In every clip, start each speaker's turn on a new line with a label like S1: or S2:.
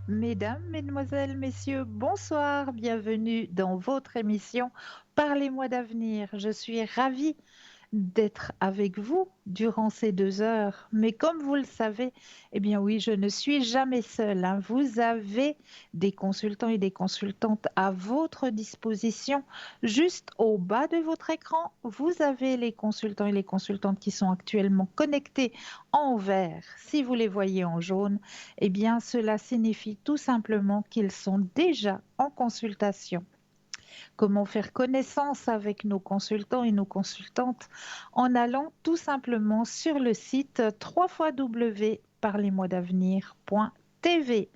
S1: Mesdames, mesdemoiselles, messieurs, bonsoir, bienvenue dans votre émission Parlez-moi d'avenir. Je suis ravie d'être avec vous durant ces 2 heures. Mais comme vous le savez, eh bien oui, je ne suis jamais seule, hein. Vous avez des consultants et des consultantes à votre disposition. Juste au bas de votre écran, vous avez les consultants et les consultantes qui sont actuellement connectés en vert. Si vous les voyez en jaune, eh bien cela signifie tout simplement qu'ils sont déjà en consultation. Comment faire connaissance avec nos consultants et nos consultantes en allant tout simplement sur le site www.parlez-moi-d'avenir.tv.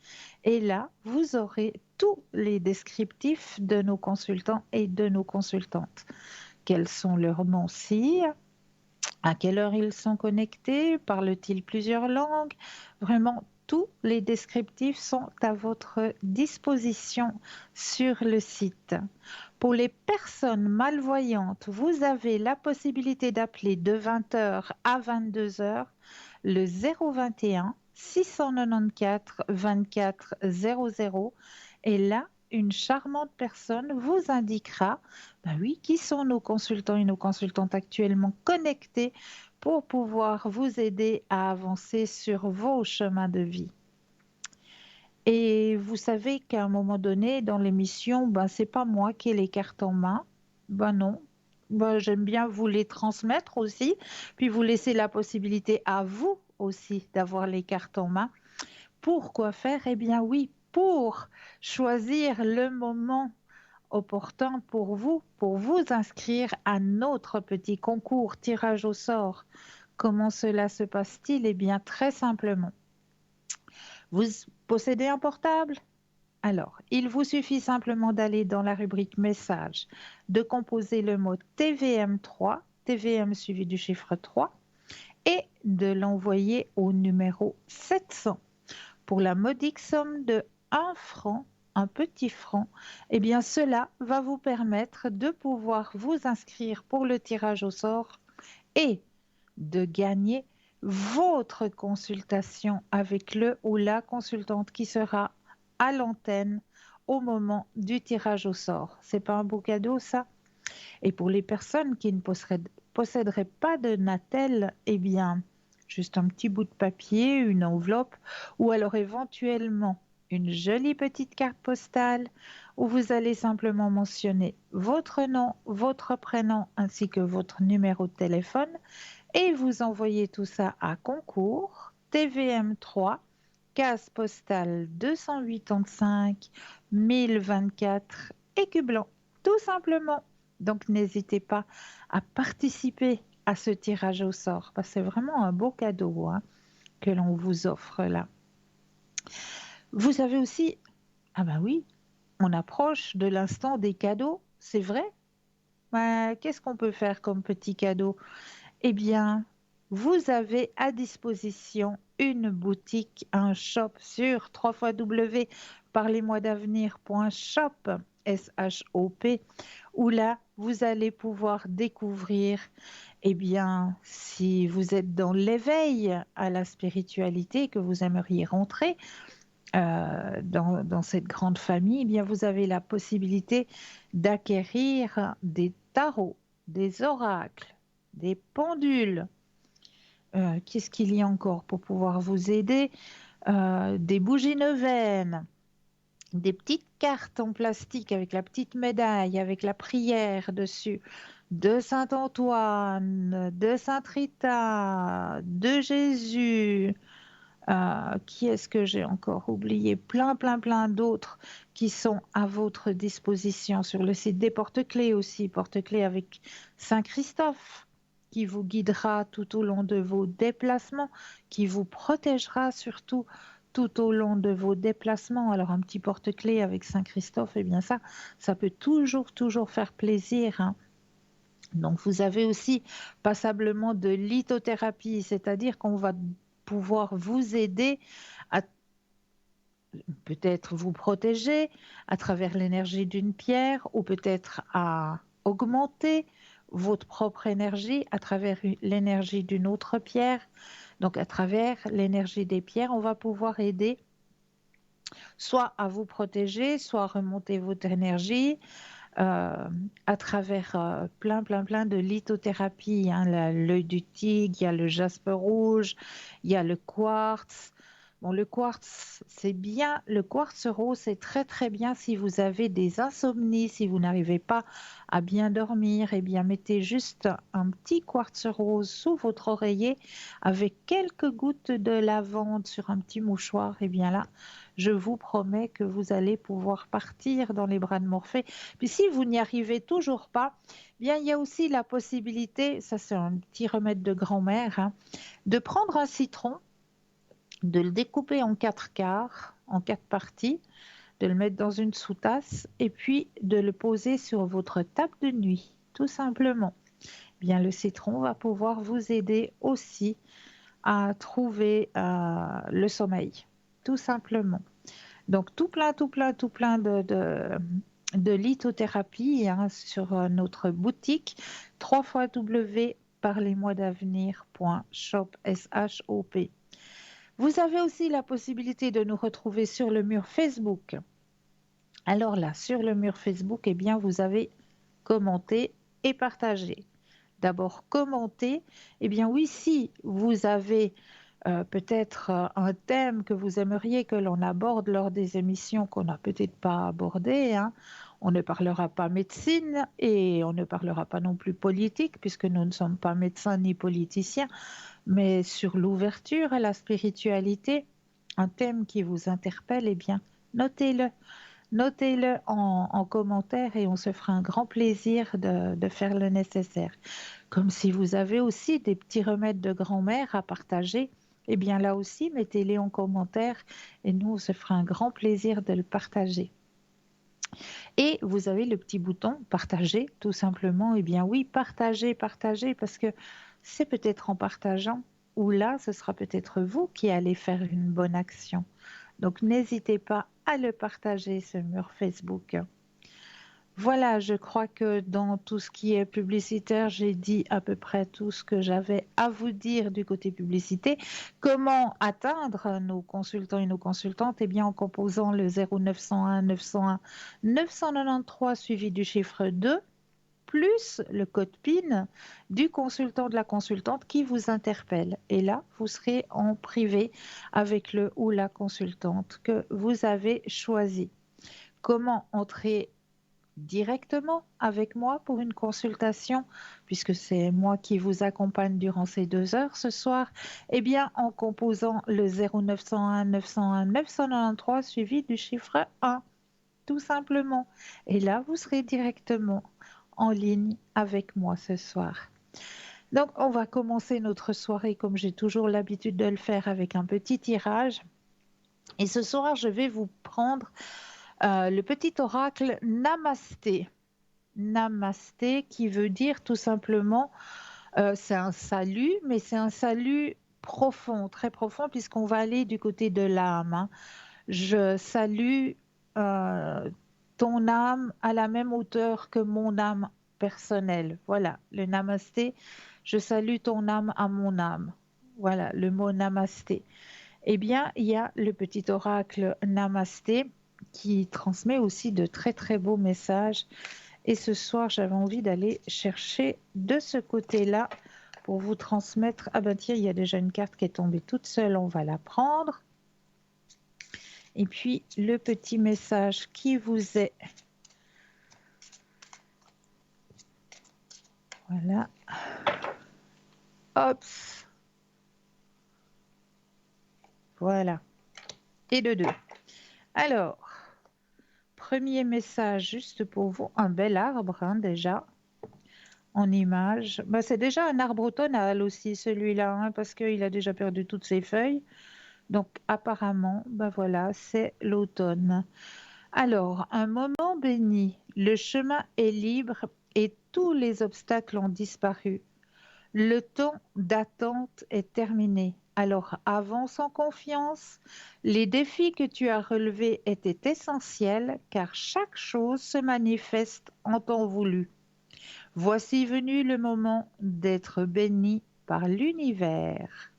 S1: Et là, vous aurez tous les descriptifs de nos consultants et de nos consultantes. Quels sont leurs noms ci, à quelle heure ils sont connectés, parlent-ils plusieurs langues, vraiment tous les descriptifs sont à votre disposition sur le site. Pour les personnes malvoyantes, vous avez la possibilité d'appeler de 20 h à 22 h le 021 694 24 00 et là, une charmante personne vous indiquera, ben oui, qui sont nos consultants et nos consultantes actuellement connectés pour pouvoir vous aider à avancer sur vos chemins de vie. Et vous savez qu'à un moment donné, dans l'émission, ben, c'est pas moi qui ai les cartes en main. Ben non. Ben, j'aime bien vous les transmettre aussi, puis vous laisser la possibilité à vous aussi d'avoir les cartes en main. Pourquoi faire? Eh bien oui, pour choisir le moment opportun pour vous inscrire à notre petit concours tirage au sort. Comment cela se passe-t-il? Eh bien très simplement. Vous possédez un portable? Alors, il vous suffit simplement d'aller dans la rubrique message, de composer le mot TVM3, TVM suivi du chiffre 3, et de l'envoyer au numéro 700. Pour la modique somme de 1 franc, un petit franc, eh bien cela va vous permettre de pouvoir vous inscrire pour le tirage au sort et de gagner votre consultation avec le ou la consultante qui sera à l'antenne au moment du tirage au sort. C'est pas un beau cadeau ça? Et pour les personnes qui ne posséderaient pas de Natel, eh bien, juste un petit bout de papier, une enveloppe, ou alors éventuellement une jolie petite carte postale où vous allez simplement mentionner votre nom, votre prénom ainsi que votre numéro de téléphone et vous envoyez tout ça à concours TVM3 case postale 285 1024 Écublanc, tout simplement. Donc n'hésitez pas à participer à ce tirage au sort parce que c'est vraiment un beau cadeau hein, que l'on vous offre là. Vous avez aussi, ah ben oui, on approche de l'instant des cadeaux, c'est vrai. Qu'est-ce qu'on peut faire comme petit cadeau? Eh bien, vous avez à disposition une boutique, un shop sur www.parlez-moi-d'avenir.shop, S-H-O-P, où là, vous allez pouvoir découvrir, eh bien, si vous êtes dans l'éveil à la spiritualité, que vous aimeriez rentrer dans cette grande famille, eh bien, vous avez la possibilité d'acquérir des tarots, des oracles, des pendules. Qu'est-ce qu'il y a encore pour pouvoir vous aider? Des bougies neuvaines, des petites cartes en plastique avec la petite médaille, avec la prière dessus, de Saint Antoine, de Sainte Rita, de Jésus. Qui est-ce que j'ai encore oublié? Plein, plein, plein d'autres qui sont à votre disposition sur le site des porte-clés aussi, porte-clés avec Saint Christophe qui vous guidera tout au long de vos déplacements, qui vous protégera surtout tout au long de vos déplacements. Alors un petit porte-clés avec Saint Christophe, eh bien ça peut toujours, toujours faire plaisir, hein. Donc vous avez aussi passablement de lithothérapie, c'est-à-dire qu'on va pouvoir vous aider à peut-être vous protéger à travers l'énergie d'une pierre ou peut-être à augmenter votre propre énergie à travers l'énergie d'une autre pierre. Donc à travers l'énergie des pierres, on va pouvoir aider soit à vous protéger, soit à remonter votre énergie à travers plein de lithothérapies, hein. L'œil du tigre, il y a le jaspe rouge, il y a le quartz. Bon, le quartz, c'est bien. Le quartz rose, c'est très bien si vous avez des insomnies, si vous n'arrivez pas à bien dormir. Eh bien, mettez juste un petit quartz rose sous votre oreiller avec quelques gouttes de lavande sur un petit mouchoir. Eh bien là, je vous promets que vous allez pouvoir partir dans les bras de Morphée. Puis si vous n'y arrivez toujours pas, bien il y a aussi la possibilité, ça c'est un petit remède de grand-mère, hein, de prendre un citron, de le découper en 4 quarts, en 4 parties, de le mettre dans une sous-tasse et puis de le poser sur votre table de nuit, tout simplement. Bien le citron va pouvoir vous aider aussi à trouver le sommeil, tout simplement. Donc tout plein de lithothérapie, hein, sur notre boutique www.parlez-moi-d'avenir.shop. S-H-O-P. Vous avez aussi la possibilité de nous retrouver sur le mur Facebook. Alors là, sur le mur Facebook, eh bien, vous avez commenté et partagé. D'abord, commenter. Eh bien oui, si vous avez peut-être un thème que vous aimeriez que l'on aborde lors des émissions qu'on n'a peut-être pas abordées, hein. On ne parlera pas médecine et on ne parlera pas non plus politique puisque nous ne sommes pas médecins ni politiciens, mais sur l'ouverture à la spiritualité, un thème qui vous interpelle, eh bien, notez-le. Notez-le en commentaire et on se fera un grand plaisir de faire le nécessaire. Comme si vous avez aussi des petits remèdes de grand-mère à partager, eh bien là aussi, mettez-les en commentaire et nous, on se fera un grand plaisir de le partager. Et vous avez le petit bouton partager, tout simplement. Eh bien oui, partager, parce que c'est peut-être en partageant, ou là, ce sera peut-être vous qui allez faire une bonne action. Donc n'hésitez pas à le partager, ce mur Facebook. Voilà, je crois que dans tout ce qui est publicitaire, j'ai dit à peu près tout ce que j'avais à vous dire du côté publicité. Comment atteindre nos consultants et nos consultantes? Eh bien, en composant le 0901 901 993 suivi du chiffre 2, plus le code PIN du consultant de la consultante qui vous interpelle. Et là, vous serez en privé avec le ou la consultante que vous avez choisi. Comment entrer directement avec moi pour une consultation, puisque c'est moi qui vous accompagne durant ces 2 heures ce soir, eh bien en composant le 0901 901 993 suivi du chiffre 1, tout simplement. Et là, vous serez directement en ligne avec moi ce soir. Donc, on va commencer notre soirée comme j'ai toujours l'habitude de le faire avec un petit tirage. Et ce soir, je vais vous prendre le petit oracle Namasté. Namasté, qui veut dire tout simplement, c'est un salut, mais c'est un salut profond, très profond, puisqu'on va aller du côté de l'âme, hein. Je salue ton âme à la même hauteur que mon âme personnelle. Voilà, le namasté, je salue ton âme à mon âme. Voilà, le mot namasté. Eh bien, il y a le petit oracle namasté qui transmet aussi de très beaux messages. Et ce soir, j'avais envie d'aller chercher de ce côté-là pour vous transmettre. Ah ben tiens, il y a déjà une carte qui est tombée toute seule, on va la prendre. Et puis, le petit message qui vous est... Voilà. Hop. Voilà. Et de 2. Alors, premier message juste pour vous. Un bel arbre, hein, déjà. En image. Bah, c'est déjà un arbre automnal aussi, celui-là, hein, parce qu'il a déjà perdu toutes ses feuilles. Donc, apparemment, bah voilà, c'est l'automne. Alors, un moment béni. Le chemin est libre et tous les obstacles ont disparu. Le temps d'attente est terminé. Alors avance en confiance. Les défis que tu as relevés étaient essentiels car chaque chose se manifeste en temps voulu. Voici venu le moment d'être béni par l'univers.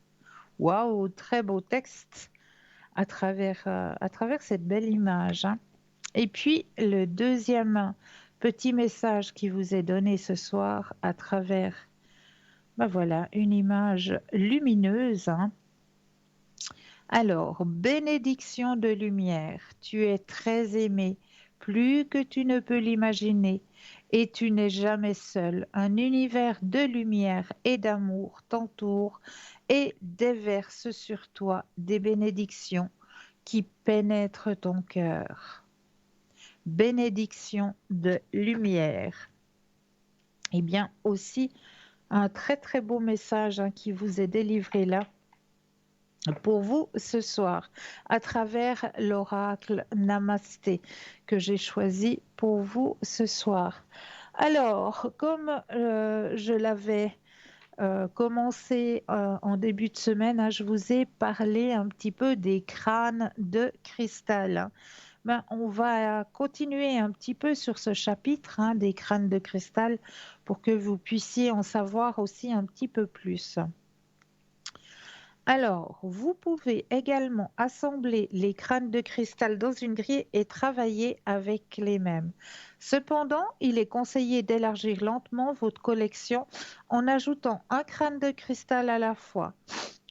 S1: Waouh, très beau texte. à travers cette belle image, hein. Et puis, le deuxième petit message qui vous est donné ce soir à travers, ben voilà, une image lumineuse, hein. Alors, bénédiction de lumière, tu es très aimé, plus que tu ne peux l'imaginer, et tu n'es jamais seul. Un univers de lumière et d'amour t'entoure et déverse sur toi des bénédictions qui pénètrent ton cœur. Bénédiction de lumière. Eh bien, aussi, un très très beau message, hein, qui vous est délivré là pour vous ce soir à travers l'oracle Namasté que j'ai choisi pour vous ce soir. Alors, comme je l'avais commencé en début de semaine, hein, je vous ai parlé un petit peu des crânes de cristal, hein. Ben, on va continuer un petit peu sur ce chapitre, hein, des crânes de cristal pour que vous puissiez en savoir aussi un petit peu plus. Alors, vous pouvez également assembler les crânes de cristal dans une grille et travailler avec les mêmes. Cependant, il est conseillé d'élargir lentement votre collection en ajoutant un crâne de cristal à la fois.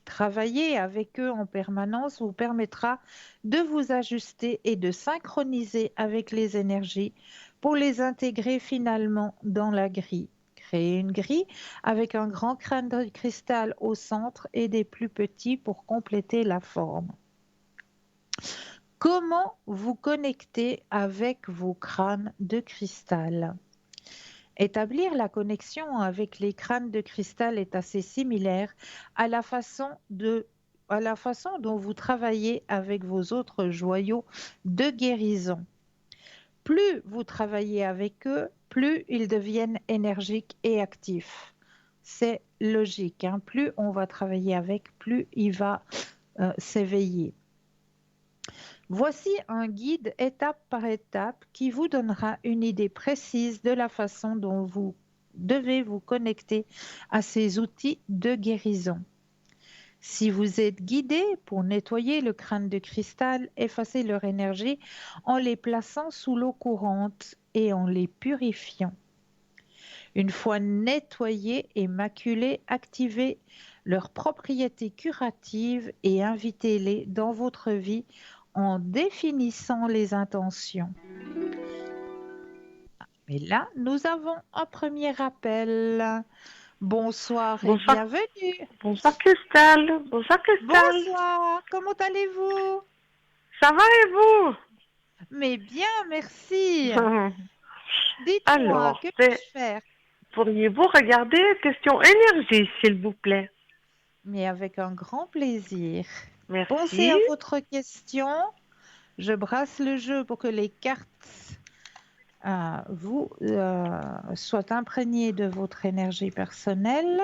S1: Travailler avec eux en permanence vous permettra de vous ajuster et de synchroniser avec les énergies pour les intégrer finalement dans la grille. Créer une grille avec un grand crâne de cristal au centre et des plus petits pour compléter la forme. Comment vous connecter avec vos crânes de cristal? Établir la connexion avec les crânes de cristal est assez similaire à à la façon dont vous travaillez avec vos autres joyaux de guérison. Plus vous travaillez avec eux, plus ils deviennent énergiques et actifs. C'est logique, hein. Plus on va travailler avec, plus il va s'éveiller. Voici un guide étape par étape qui vous donnera une idée précise de la façon dont vous devez vous connecter à ces outils de guérison. Si vous êtes guidé pour nettoyer le crâne de cristal, effacez leur énergie en les plaçant sous l'eau courante et en les purifiant. Une fois nettoyés et maculés, activez leurs propriétés curatives et invitez-les dans votre vie en définissant les intentions. Mais là, nous avons un premier appel. Bonsoir et
S2: Bonsoir,
S1: bienvenue.
S2: bonsoir Cristal, bonsoir Cristal.
S1: Bonsoir, comment allez-vous?
S2: Ça va et vous?
S1: Mais bien, merci. Dites-moi,
S2: Alors,
S1: que puis-je faire?
S2: pourriez-vous regarder question énergie, s'il vous plaît?
S1: Mais avec un grand plaisir. Pensez
S2: Merci.
S1: à votre question. Je brasse le jeu pour que les cartes vous soient imprégnées de votre énergie personnelle,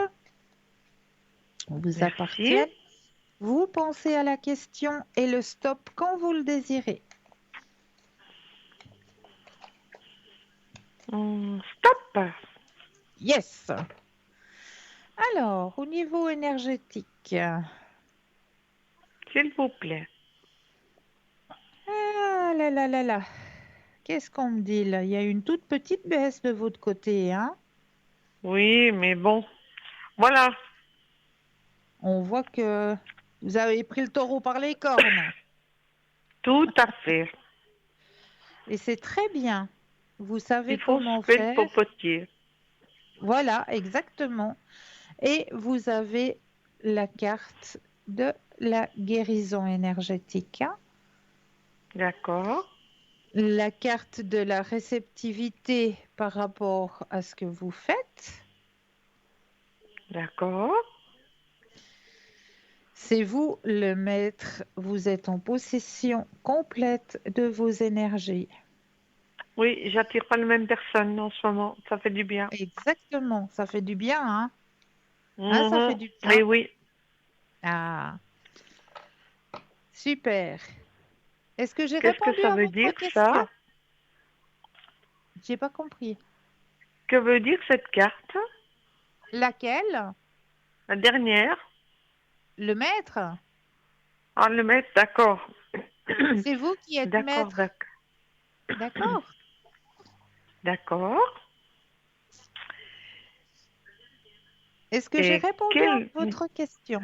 S1: vous
S2: Merci.
S1: appartiennent. Vous pensez à la question et le stop quand vous le désirez.
S2: Stop,
S1: Yes. Alors, au niveau énergétique,
S2: s'il vous plaît.
S1: ah là là là là, qu'est-ce qu'on me dit là? Il y a une toute petite baisse de votre côté, hein?
S2: Oui, mais bon, voilà,
S1: On voit que vous avez pris le taureau par les cornes.
S2: tout à fait.
S1: Et c'est très bien. Vous savez
S2: Il faut
S1: comment
S2: souffler le
S1: faire.
S2: popotier.
S1: Voilà, exactement. Et vous avez la carte de la guérison énergétique, hein.
S2: D'accord,
S1: La carte de la réceptivité par rapport à ce que vous faites.
S2: d'accord.
S1: C'est vous le maître, vous êtes en possession complète de vos énergies.
S2: Oui, j'attire pas la même personne en ce moment, ça fait du bien.
S1: Exactement, ça fait du bien, hein? Hein, ça fait du bien.
S2: Oui, oui.
S1: Ah, super. Est-ce que j'ai
S2: Qu'est-ce que
S1: répondu
S2: ça
S1: à
S2: veut
S1: votre
S2: dire ça?
S1: question? J'ai pas compris.
S2: Que veut dire cette carte?
S1: Laquelle?
S2: La dernière?
S1: Le maître?
S2: Ah, le maître, d'accord.
S1: C'est vous qui êtes
S2: D'accord,
S1: maître.
S2: d'accord.
S1: D'accord?
S2: D'accord.
S1: Est-ce que j'ai
S2: Et
S1: répondu à
S2: quel...
S1: votre question?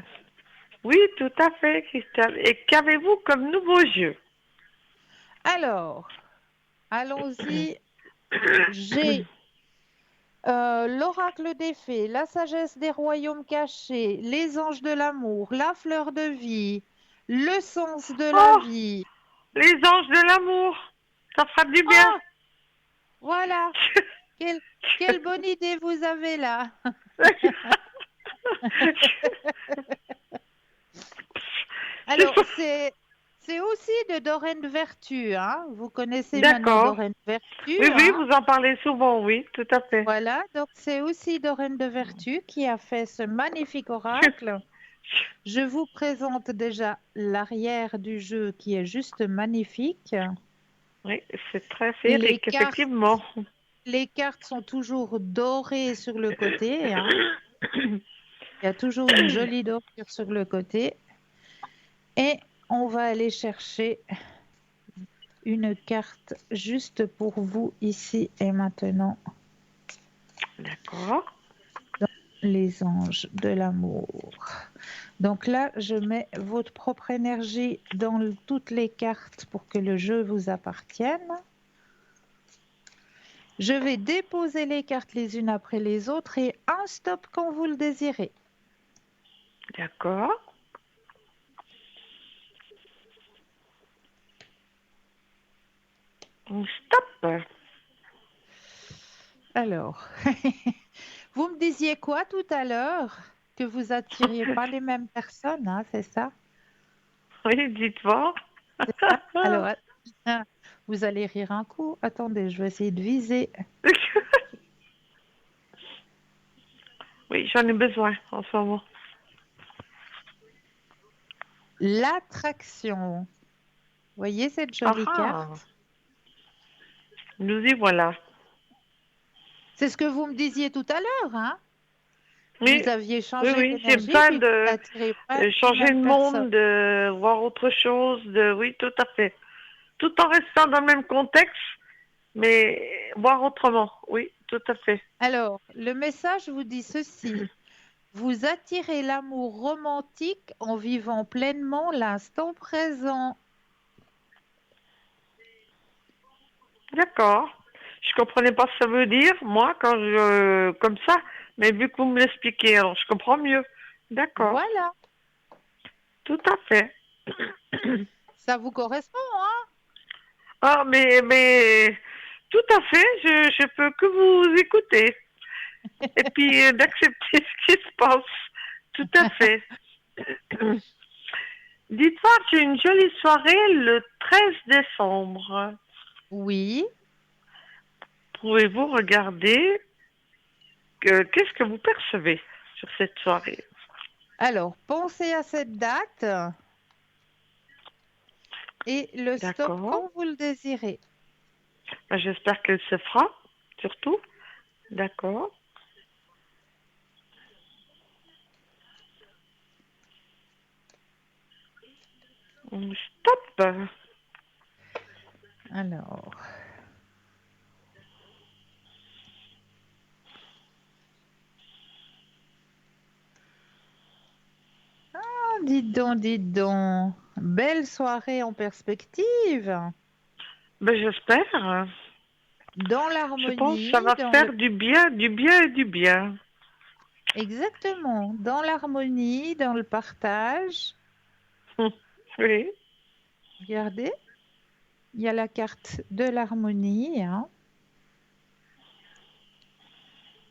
S2: Oui, tout à fait, Christelle. Et qu'avez-vous comme nouveau jeu?
S1: Alors, allons-y. J'ai l'oracle des fées, la sagesse des royaumes cachés, les anges de l'amour, la fleur de vie, le sens de la
S2: Oh,
S1: vie.
S2: les anges de l'amour. Ça fera du bien.
S1: Oh, voilà. Quelle, quelle bonne idée vous avez là. Alors, c'est aussi de Doreen Vertu, hein. Vous connaissez maintenant
S2: D'accord.
S1: Doreen Vertu,
S2: Oui, oui,
S1: hein.
S2: vous en parlez souvent, oui, tout à fait.
S1: Voilà, donc c'est aussi Doreen de Vertu qui a fait ce magnifique oracle. Je vous présente déjà l'arrière du jeu qui est juste magnifique.
S2: Oui, c'est très
S1: Les
S2: féerique,
S1: cartes,
S2: effectivement.
S1: les cartes sont toujours dorées sur le côté, hein. Il y a toujours une jolie dorure sur le côté. Et on va aller chercher une carte juste pour vous ici et maintenant.
S2: D'accord.
S1: Les anges de l'amour. Donc là, je mets votre propre énergie dans toutes les cartes pour que le jeu vous appartienne. Je vais déposer les cartes les unes après les autres et un stop quand vous le désirez.
S2: D'accord. Stop.
S1: Alors, vous me disiez quoi tout à l'heure? Que vous attiriez pas les mêmes personnes, hein, c'est ça?
S2: Oui, dites-moi.
S1: C'est ça? Alors, vous allez rire un coup. Attendez, je vais essayer de viser.
S2: Oui, j'en ai besoin en ce moment.
S1: L'attraction. Voyez cette
S2: Ah
S1: jolie
S2: ah,
S1: carte?
S2: nous y voilà.
S1: C'est ce que vous me disiez tout à l'heure, hein?
S2: Oui,
S1: Vous aviez
S2: oui,
S1: changé
S2: oui, j'ai
S1: d'énergie,
S2: besoin
S1: puis vous
S2: de
S1: n'attirez pas les
S2: changer
S1: mêmes
S2: de
S1: personnes.
S2: monde, de voir autre chose, de oui, tout à fait. Tout en restant dans le même contexte, mais voir autrement. Oui, tout à fait.
S1: Alors, le message vous dit ceci. Vous attirez l'amour romantique en vivant pleinement l'instant présent.
S2: D'accord. Je comprenais pas ce que ça veut dire, moi, quand je comme ça, mais vu que vous me l'expliquez, alors je comprends mieux. D'accord.
S1: Voilà,
S2: Tout à fait.
S1: ça vous correspond, hein?
S2: Ah, mais tout à fait, je peux que vous écouter. Et puis d'accepter ce qui se passe. Tout à fait. Dites-moi, j'ai une jolie soirée le 13 décembre.
S1: Oui.
S2: Pouvez-vous regarder qu'est-ce que vous percevez sur cette soirée?
S1: Alors, pensez à cette date et le stop
S2: D'accord.
S1: quand vous le désirez.
S2: Ben, j'espère qu'elle se fera, surtout. D'accord. Stop.
S1: Alors, dites donc, dites donc. Belle soirée en perspective.
S2: Ben, j'espère.
S1: Dans
S2: Je pense que ça
S1: l'harmonie,
S2: va faire du bien, du bien et du bien.
S1: exactement, dans l'harmonie, dans le partage.
S2: Oui.
S1: Regardez, il y a la carte de l'harmonie, hein,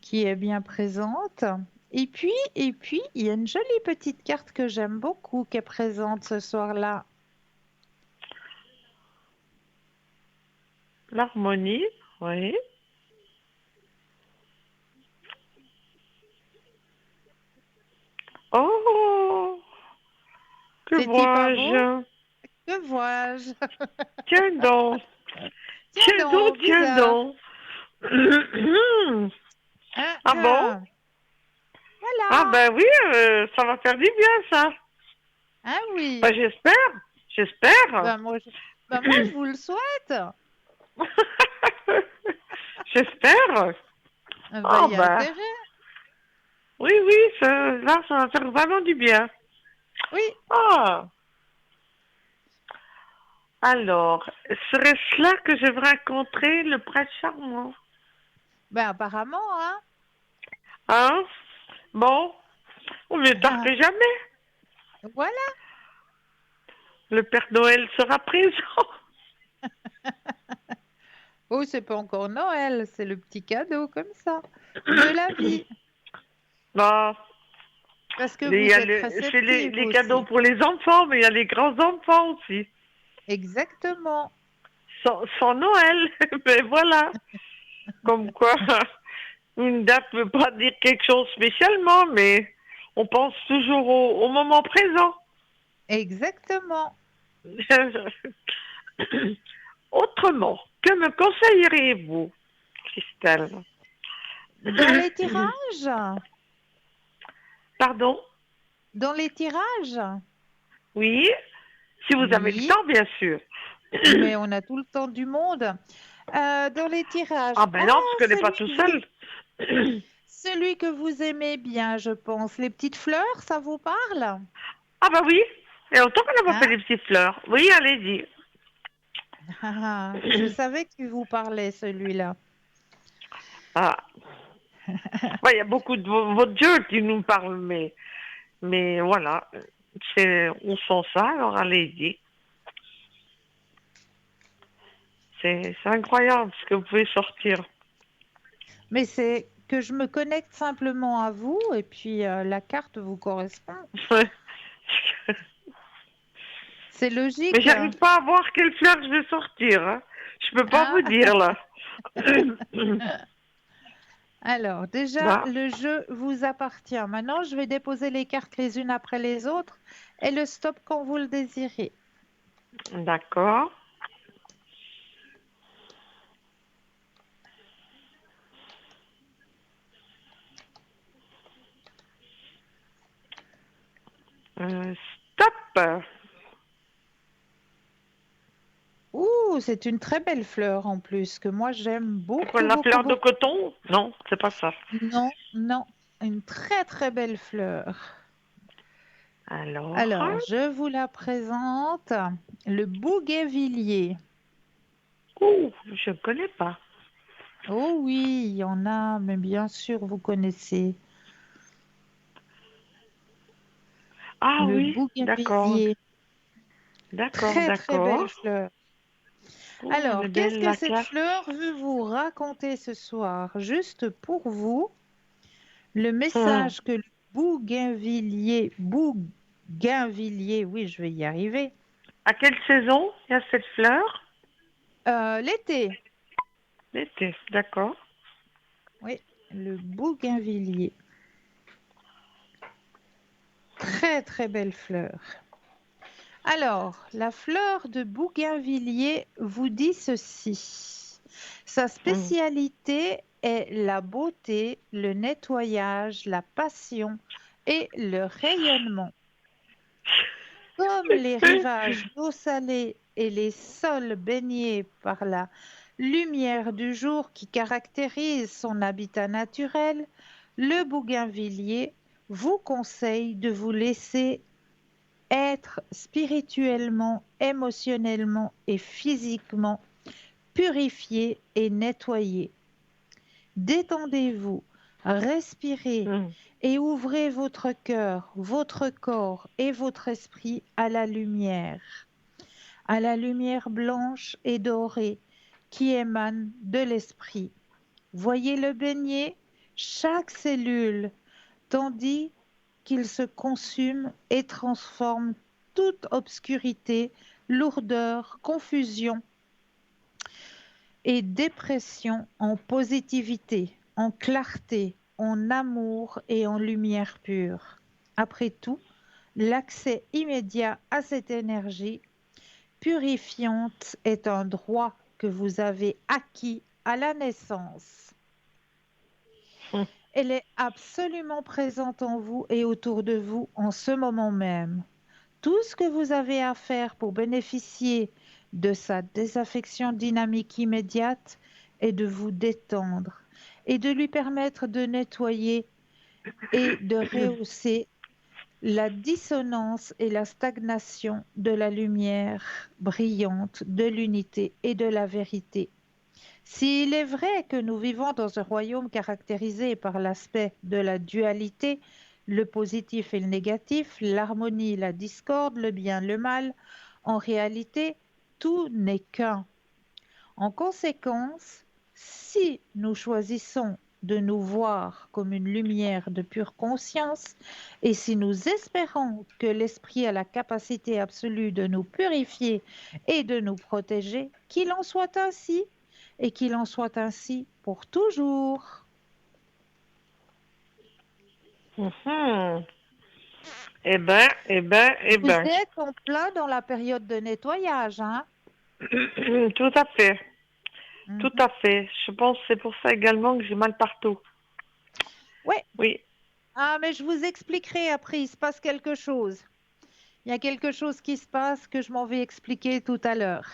S1: qui est bien présente. Et puis, il y a une jolie petite carte que j'aime beaucoup qui est présente ce soir-là.
S2: L'harmonie, oui. Oh, que
S1: C'est-il pas beau?
S2: vois-je?
S1: Que vois-je?
S2: Tiens donc,
S1: Tiens donc,
S2: tiens
S1: bizarre.
S2: donc.
S1: Hein,
S2: Ah bon?
S1: hein.
S2: Ah
S1: Voilà.
S2: ben oui, ça va faire du bien ça.
S1: Ah
S2: Bah,
S1: oui.
S2: j'espère, j'espère,
S1: Ben moi, je vous le souhaite.
S2: j'espère.
S1: Ben,
S2: Oh
S1: il y a
S2: bah,
S1: intérêt.
S2: oui, oui, là, ça va faire vraiment du bien.
S1: Oui.
S2: Ah, alors, serait-ce là que je vais rencontrer le prince charmant?
S1: Ben apparemment, hein.
S2: Hein? Bon, au mieux tard que jamais.
S1: Voilà.
S2: Le Père Noël sera présent.
S1: Oh, c'est pas encore Noël, c'est le petit cadeau comme ça de la vie.
S2: Non,
S1: Parce que
S2: il y
S1: vous
S2: a
S1: êtes
S2: c'est
S1: réceptive
S2: les cadeaux
S1: aussi.
S2: pour les enfants, mais il y a les grands-enfants aussi.
S1: Exactement.
S2: Sans Noël, mais voilà. Comme quoi, une date ne veut pas dire quelque chose spécialement, mais on pense toujours au moment présent.
S1: Exactement.
S2: Autrement, que me conseilleriez-vous, Christelle?
S1: Dans les tirages?
S2: Pardon?
S1: Dans les tirages?
S2: Oui, si vous avez le
S1: Oui,
S2: temps, bien sûr.
S1: mais on a tout le temps du monde. Dans les
S2: Ah
S1: tirages.
S2: ben non, parce
S1: Oh,
S2: qu'elle n'est pas tout seul.
S1: celui que vous aimez bien, je pense. Les petites fleurs, ça vous parle?
S2: Ah bah oui, et autant qu'on n'a pas fait
S1: Hein?
S2: des petites fleurs. Oui, allez-y.
S1: Ah, je savais qu'il vous parlait, celui-là.
S2: Ah, ouais, il y a beaucoup de votre Dieu qui nous parle, mais voilà, on sent ça, alors allez-y. C'est incroyable ce que vous pouvez sortir.
S1: Mais c'est que je me connecte simplement à vous et puis la carte vous correspond. C'est
S2: Mais
S1: logique.
S2: j'arrive pas à voir quelle fleur je vais sortir, hein. Je peux pas vous
S1: Hein?
S2: dire là.
S1: Alors, déjà,
S2: Là,
S1: le jeu vous appartient. Maintenant, je vais déposer les cartes les unes après les autres et le stop quand vous le désirez.
S2: d'accord. Stop.
S1: Ouh, c'est une très belle fleur en plus, que moi j'aime
S2: C'est quoi
S1: beaucoup,
S2: la
S1: beaucoup,
S2: fleur de
S1: beaucoup.
S2: coton? Non, c'est pas ça.
S1: Non, non, une très, très belle fleur.
S2: Alors,
S1: Alors, je vous la présente, le bougainvillier.
S2: je ne connais pas.
S1: Oh oui, il y en a, mais bien sûr, vous connaissez.
S2: Ah
S1: Le
S2: oui, d'accord,
S1: bougainvillier,
S2: d'accord,
S1: très, très belle
S2: d'accord.
S1: fleur.
S2: Oh, elle est
S1: Alors, qu'est-ce
S2: belle
S1: que
S2: la
S1: cette
S2: carte.
S1: fleur veut vous raconter ce soir? Juste pour vous, le
S2: Hmm.
S1: message que le bougainvillier, oui, je vais y arriver.
S2: À quelle saison il y a cette fleur?
S1: L'été,
S2: L'été, d'accord.
S1: oui, le bougainvillier. Très, très belle fleur. Alors, la fleur de bougainvillier vous dit ceci. Sa
S2: Hmm.
S1: spécialité est la beauté, le nettoyage, la passion et le rayonnement. Comme les rivages d'eau salée et les sols baignés par la lumière du jour qui caractérise son habitat naturel, le bougainvillier vous conseille de vous laisser être spirituellement, émotionnellement et physiquement purifié et nettoyé. Détendez-vous, respirez
S2: Hmm.
S1: et ouvrez votre cœur, votre corps et votre esprit à la lumière blanche et dorée qui émane de l'esprit. Voyez le baigner, chaque cellule, tandis qu'il se consume et transforme toute obscurité, lourdeur, confusion et dépression en positivité, en clarté, en amour et en lumière pure. Après tout, l'accès immédiat à cette énergie purifiante est un droit que vous avez acquis à la naissance.
S2: Hmm.
S1: Elle est absolument présente en vous et autour de vous en ce moment même. Tout ce que vous avez à faire pour bénéficier de sa désaffection dynamique immédiate est de vous détendre et de lui permettre de nettoyer et de rehausser la dissonance et la stagnation de la lumière brillante, de l'unité et de la vérité. S'il est vrai que nous vivons dans un royaume caractérisé par l'aspect de la dualité, le positif et le négatif, l'harmonie, la discorde, le bien, le mal, en réalité, tout n'est qu'un. En conséquence, si nous choisissons de nous voir comme une lumière de pure conscience, et si nous espérons que l'Esprit a la capacité absolue de nous purifier et de nous protéger, qu'il en soit ainsi, et qu'il en soit ainsi pour toujours.
S2: Mhm. Eh ben, eh ben, eh
S1: Vous
S2: ben.
S1: êtes en plein dans la période de nettoyage, hein?
S2: Tout à fait. Tout
S1: Mhm.
S2: à fait. Je pense que c'est pour ça également que j'ai mal partout.
S1: Oui.
S2: Oui,
S1: Ah, mais je vous expliquerai après, il se passe quelque chose. Il y a quelque chose qui se passe que je m'en vais expliquer tout à l'heure.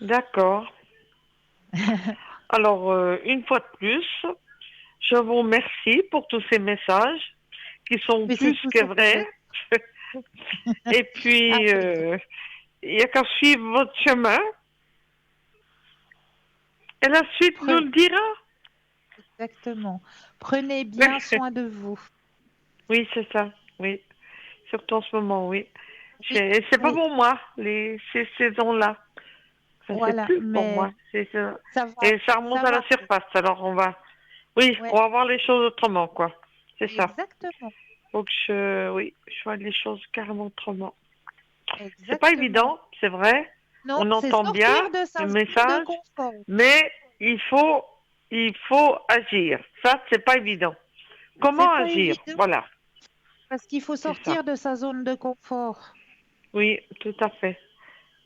S2: d'accord. Alors, une fois de plus, je vous remercie pour tous ces messages qui sont
S1: Mais c'est
S2: plus
S1: tout
S2: que
S1: ça que
S2: vrais. Et puis,
S1: Avec
S2: il n'y a qu'à suivre votre chemin et la suite nous le dira.
S1: Exactement. Prenez bien soin de vous.
S2: Oui, c'est ça. Oui, surtout en ce moment, oui.
S1: Oui,
S2: C'est pas
S1: oui,
S2: pour moi, ces saisons-là. Ça, c'est
S1: voilà,
S2: plus pour
S1: mais
S2: moi. C'est ça.
S1: ça
S2: Et ça remonte à
S1: va
S2: la
S1: aller.
S2: surface. Alors, oui,
S1: Ouais,
S2: on va voir les choses autrement, quoi. C'est ça.
S1: exactement,
S2: Faut que oui, je vois les choses carrément autrement. C'est pas
S1: exactement.
S2: évident, c'est vrai.
S1: Non,
S2: On
S1: c'est
S2: entend bien
S1: sortir de
S2: le
S1: sa zone de
S2: message,
S1: confort.
S2: mais il faut, il faut agir. Ça, c'est pas évident.
S1: C'est
S2: Comment
S1: pas
S2: agir?
S1: évident
S2: Voilà,
S1: parce qu'il faut
S2: c'est ça.
S1: sortir de sa zone de confort.
S2: Oui, tout à fait.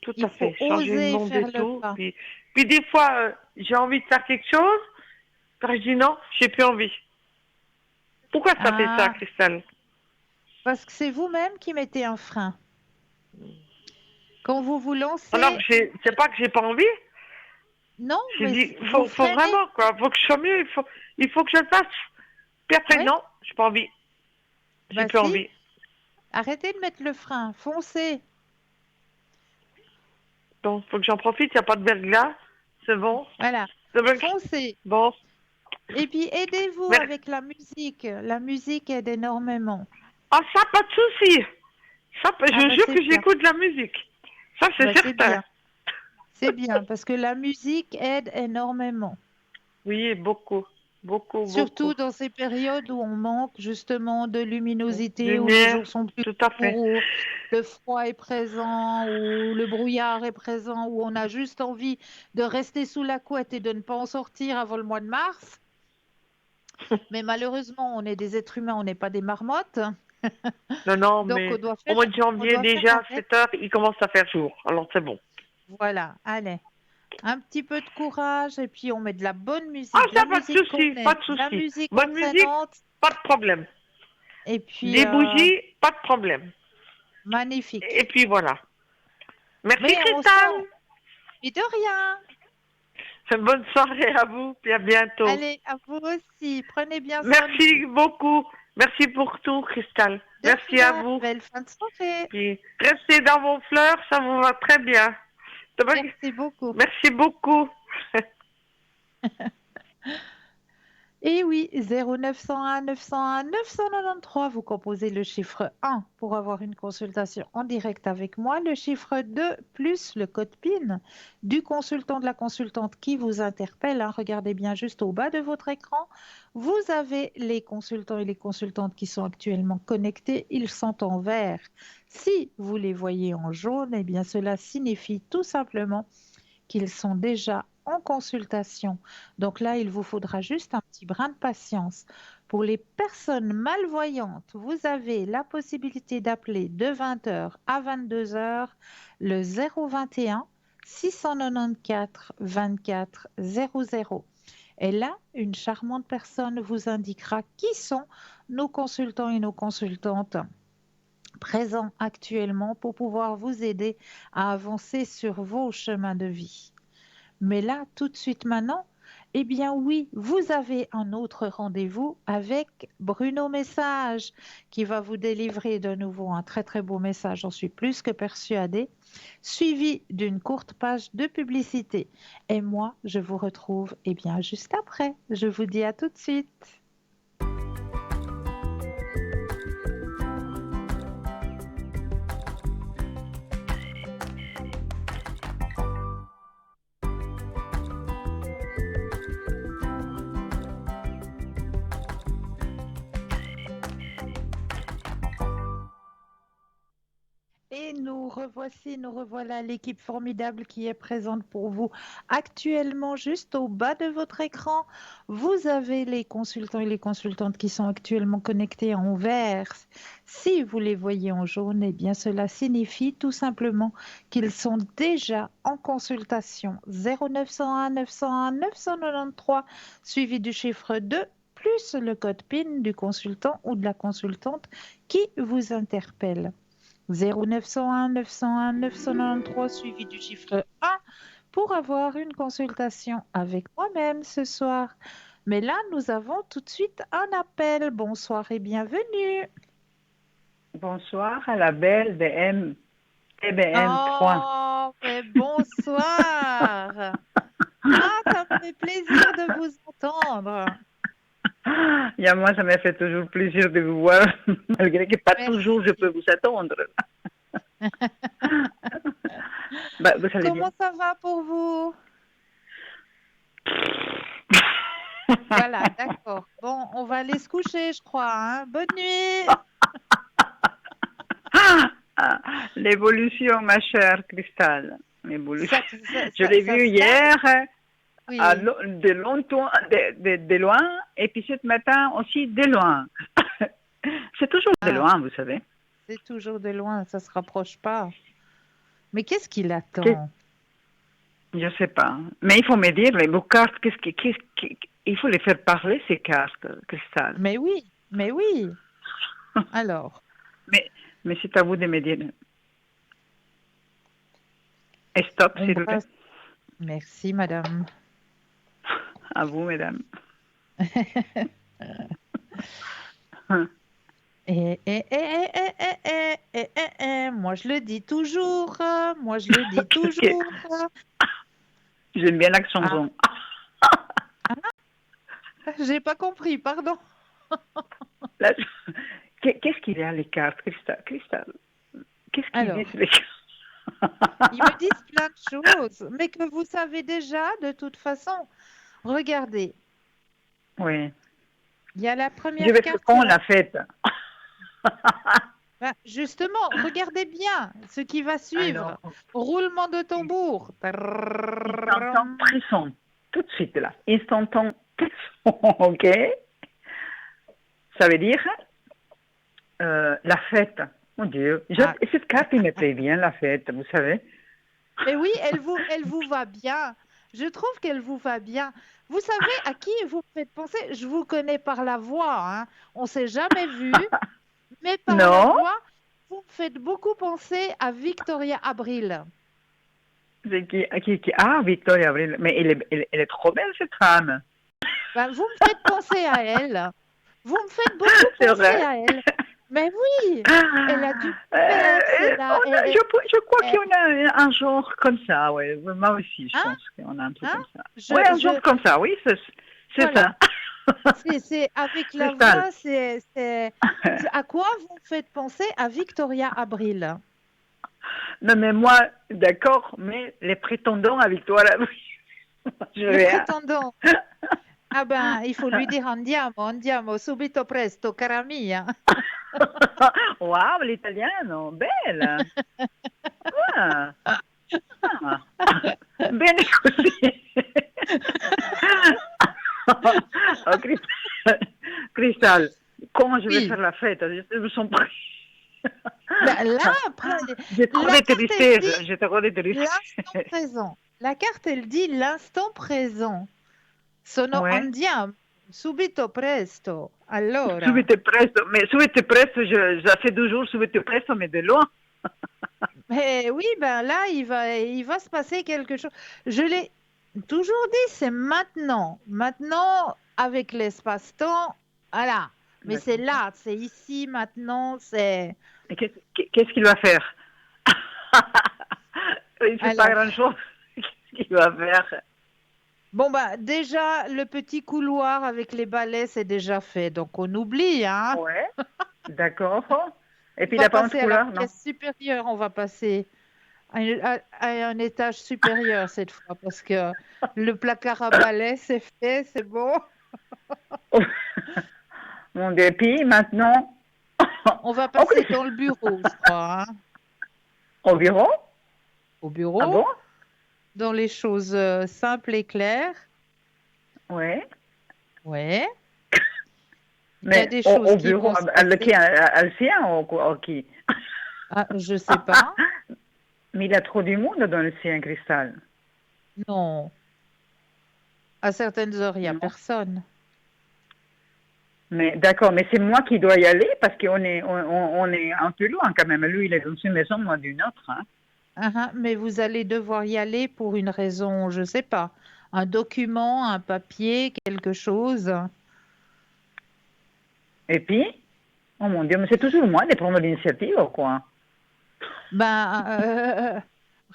S2: Tout
S1: Il
S2: à
S1: faut
S2: fait. Changer le
S1: oser
S2: monde et
S1: faire le
S2: tout.
S1: pas.
S2: Puis des fois, j'ai envie de faire quelque chose. Puis je dis non, j'ai plus envie. Pourquoi ça fait ça,
S1: Ah,
S2: Christelle?
S1: parce que c'est vous-même qui mettez un frein. Quand vous vous
S2: Alors,
S1: lancez,
S2: c'est pas que j'ai pas envie.
S1: non,
S2: J'ai
S1: mais
S2: dit,
S1: vous
S2: faut
S1: freinez.
S2: vraiment, quoi. Faut que je sois mieux. Il faut que je le fasse. Puis après,
S1: Oui,
S2: non, j'ai pas envie. J'ai
S1: bah
S2: plus
S1: si,
S2: envie.
S1: arrêtez de mettre le frein, foncez.
S2: Donc, faut que j'en profite. Il n'y a pas de verglas. C'est bon.
S1: Voilà,
S2: C'est bon.
S1: foncez.
S2: Bon.
S1: Et puis aidez-vous
S2: Merci.
S1: avec la musique. La musique aide énormément.
S2: Ah, ça, pas de souci. Ça, je
S1: Ah
S2: vous
S1: bah
S2: jure
S1: c'est
S2: que
S1: bien.
S2: j'écoute de la musique. Ça, c'est
S1: Bah c'est
S2: certain.
S1: bien. C'est bien parce que la musique aide énormément.
S2: Oui, beaucoup. Beaucoup,
S1: Surtout
S2: beaucoup.
S1: dans ces périodes où on manque justement de luminosité, où les
S2: Lumière,
S1: jours sont plus
S2: tout à fait.
S1: courts, où le froid est présent, où le brouillard est présent, où on a juste envie de rester sous la couette et de ne pas en sortir avant le mois de mars. Mais malheureusement, on est des êtres humains, on n'est pas des marmottes.
S2: Non, non,
S1: Donc
S2: mais au mois de
S1: on
S2: janvier,
S1: doit faire
S2: déjà, à
S1: avec.
S2: 7 heures, il commence à faire jour. Alors, c'est bon.
S1: Voilà, allez. Un petit peu de courage et puis on met
S2: Ah,
S1: de la
S2: ça, pas de
S1: musique qu'on
S2: souci, pas
S1: aime,
S2: de
S1: de la
S2: souci.
S1: musique
S2: Bonne musique,
S1: entraînante
S2: pas de problème.
S1: et puis
S2: Des bougies, pas de problème. Et
S1: magnifique.
S2: puis voilà. Merci,
S1: Mais on sent,
S2: Cristal.
S1: et de rien.
S2: Bonne soirée à vous, puis à bientôt.
S1: Allez, à vous aussi. Prenez bien soin de vous.
S2: Merci beaucoup. Merci pour tout, Cristal.
S1: De
S2: Merci à
S1: rien.
S2: vous.
S1: Belle fin de soirée.
S2: Puis restez dans vos fleurs, ça vous va très bien.
S1: Merci beaucoup.
S2: Merci beaucoup.
S1: Et oui, 0901 901 993, vous composez le chiffre 1 pour avoir une consultation en direct avec moi, le chiffre 2 plus le code PIN du consultant, de la consultante qui vous interpelle, hein. Regardez bien juste au bas de votre écran. Vous avez les consultants et les consultantes qui sont actuellement connectés. Ils sont en vert. Si vous les voyez en jaune, eh bien cela signifie tout simplement qu'ils sont déjà en consultation. Donc là, il vous faudra juste un petit brin de patience. Pour les personnes malvoyantes, vous avez la possibilité d'appeler de 20 heures à 22 heures le 021 694 24 00. Et là, une charmante personne vous indiquera qui sont nos consultants et nos consultantes présent actuellement pour pouvoir vous aider à avancer sur vos chemins de vie. Mais là, tout de suite maintenant, eh bien oui, vous avez un autre rendez-vous avec Bruno Message qui va vous délivrer de nouveau un très très beau message, j'en suis plus que persuadée, suivi d'une courte page de publicité. Et moi, je vous retrouve eh bien juste après. Je vous dis à tout de suite. Et nous revoilà l'équipe formidable qui est présente pour vous actuellement juste au bas de votre écran. Vous avez les consultants et les consultantes qui sont actuellement connectés en vert. Si vous les voyez en jaune, eh bien cela signifie tout simplement qu'ils sont déjà en consultation 0901 901 993 suivi du chiffre 2 plus le code PIN du consultant ou de la consultante qui vous interpelle. 0901 901 993 suivi du chiffre 1 pour avoir une consultation avec moi-même ce soir. Mais là, nous avons tout de suite un appel. Bonsoir et bienvenue.
S3: Bonsoir à la belle BM, TBM 3.
S1: Oh, mais bonsoir. Ah, ça me fait plaisir de vous entendre.
S3: Et moi, ça me fait toujours plaisir de vous voir, malgré que pas
S1: Merci.
S3: toujours je peux vous attendre. Bah, vous allez
S1: Comment
S3: bien.
S1: ça va pour vous? Voilà, d'accord. Bon, on va aller se coucher, je crois. Hein. Bonne nuit.
S3: L'évolution, ma chère Cristal. L'évolution. Je
S1: Ça
S3: l'ai vu hier,
S1: Oui.
S3: de longtemps, de loin, et puis ce matin aussi de loin. C'est toujours de loin, vous savez.
S1: C'est toujours de loin, ça se rapproche pas. Mais qu'est-ce qu'il attend?
S3: Je sais pas. Mais il faut me dire, vos cartes, il faut les faire parler, ces cartes, Cristal.
S1: Mais oui. Alors.
S3: Mais c'est à vous de me dire. Et stop, s'il vous plaît.
S1: Merci, madame.
S3: À vous, mesdames.
S1: Moi, je le dis toujours.
S3: J'aime bien l'accent zone.
S1: J'ai pas compris, pardon.
S3: Qu'est-ce qu'il y a, les cartes, Cristal? Qu'est-ce qu'ils disent, les cartes?
S1: Ils me disent plein de choses, mais que vous savez déjà, de toute façon. Regardez.
S3: Oui.
S1: Il y a la première
S3: Je vais
S1: carte.
S3: faire quand la fête?
S1: Ben, justement, regardez bien ce qui va suivre. Alors, roulement de tambour.
S3: Instantant pressant. Tout de suite là. Instantant pressant. OK. Ça veut dire la fête. Mon Dieu. Cette carte, il me plaît bien, la fête, vous savez.
S1: Mais oui, elle vous va bien. Je trouve qu'elle vous va bien. Vous savez à qui vous me faites penser? Je vous connais par la voix. Hein. On ne s'est jamais vu. Mais par la voix, vous me faites beaucoup penser à Victoria Abril.
S3: Ah, Victoria Abril. Mais elle est trop belle, cette femme.
S1: Ben, vous me faites penser à elle. Vous me faites beaucoup penser à elle. Mais oui, elle a du
S3: je crois qu'il y en a un genre comme ça, oui. Moi aussi, je pense qu'on a un truc comme ça. Oui, un genre comme ça, oui, c'est ça.
S1: C'est avec la voix, c'est à quoi vous me faites penser à Victoria Abril?
S3: Non, mais moi, d'accord, mais les prétendants à Victoria Abril.
S1: Les prétendants. Ah ben, il faut lui dire andiamo subito presto, cara mia.
S3: Wow, l'italiano, bella. Bene così. Oh, Cristal, comment je vais faire la fête? Je me sens pris.
S1: Là,
S3: j'ai trop de tristesse.
S1: L'instant présent. La carte, elle dit l'instant présent. Sono andiamo. subito presto. Allora,
S3: Subito presto, ça fait 2 jours, subito presto, mais de loin.
S1: oui, ben là, il va se passer quelque chose. Je l'ai toujours dit, c'est maintenant. Maintenant, avec l'espace-temps, voilà. Mais c'est
S3: D'accord.
S1: là, c'est ici, maintenant, c'est...
S3: Et qu'est-ce qu'il va faire? Il ne fait pas
S1: Alors,
S3: grand-chose. Qu'est-ce qu'il va faire?
S1: bon, bah, déjà, le petit couloir avec les balais, c'est déjà fait. Donc, on oublie, hein.
S3: Ouais, d'accord. Et
S1: On
S3: puis il
S1: va
S3: n'a pas de
S1: passer à la
S3: couleur, non?
S1: pièce supérieure, on va passer à un étage supérieur cette fois, parce que le placard à balais, c'est fait, c'est bon.
S3: Mon Dieu, et puis maintenant,
S1: On va
S3: oh,
S1: passer dans le bureau, je crois, hein.
S3: au bureau?
S1: Au
S3: Ah
S1: bureau,
S3: bon?
S1: dans les choses simples et claires.
S3: Ouais.
S1: Ouais. Il y a
S3: Mais
S1: des choses
S3: au
S1: qui
S3: bureau,
S1: vont se
S3: lequel,
S1: passer.
S3: le sien ou qui?
S1: Ah, je sais pas.
S3: Mais il y a trop du monde dans le sien, Cristal.
S1: Non. À certaines heures, il n'y a
S3: Non.
S1: personne.
S3: Mais d'accord, mais c'est moi qui dois y aller parce qu'on est un peu loin quand même. Lui, il est dans une maison, moi d'une autre. Hein.
S1: Mais vous allez devoir y aller pour une raison, je sais pas. Un document, un papier, quelque chose.
S3: Et puis, oh mon Dieu, mais c'est toujours moi qui prends l'initiative ou quoi?
S1: Ben,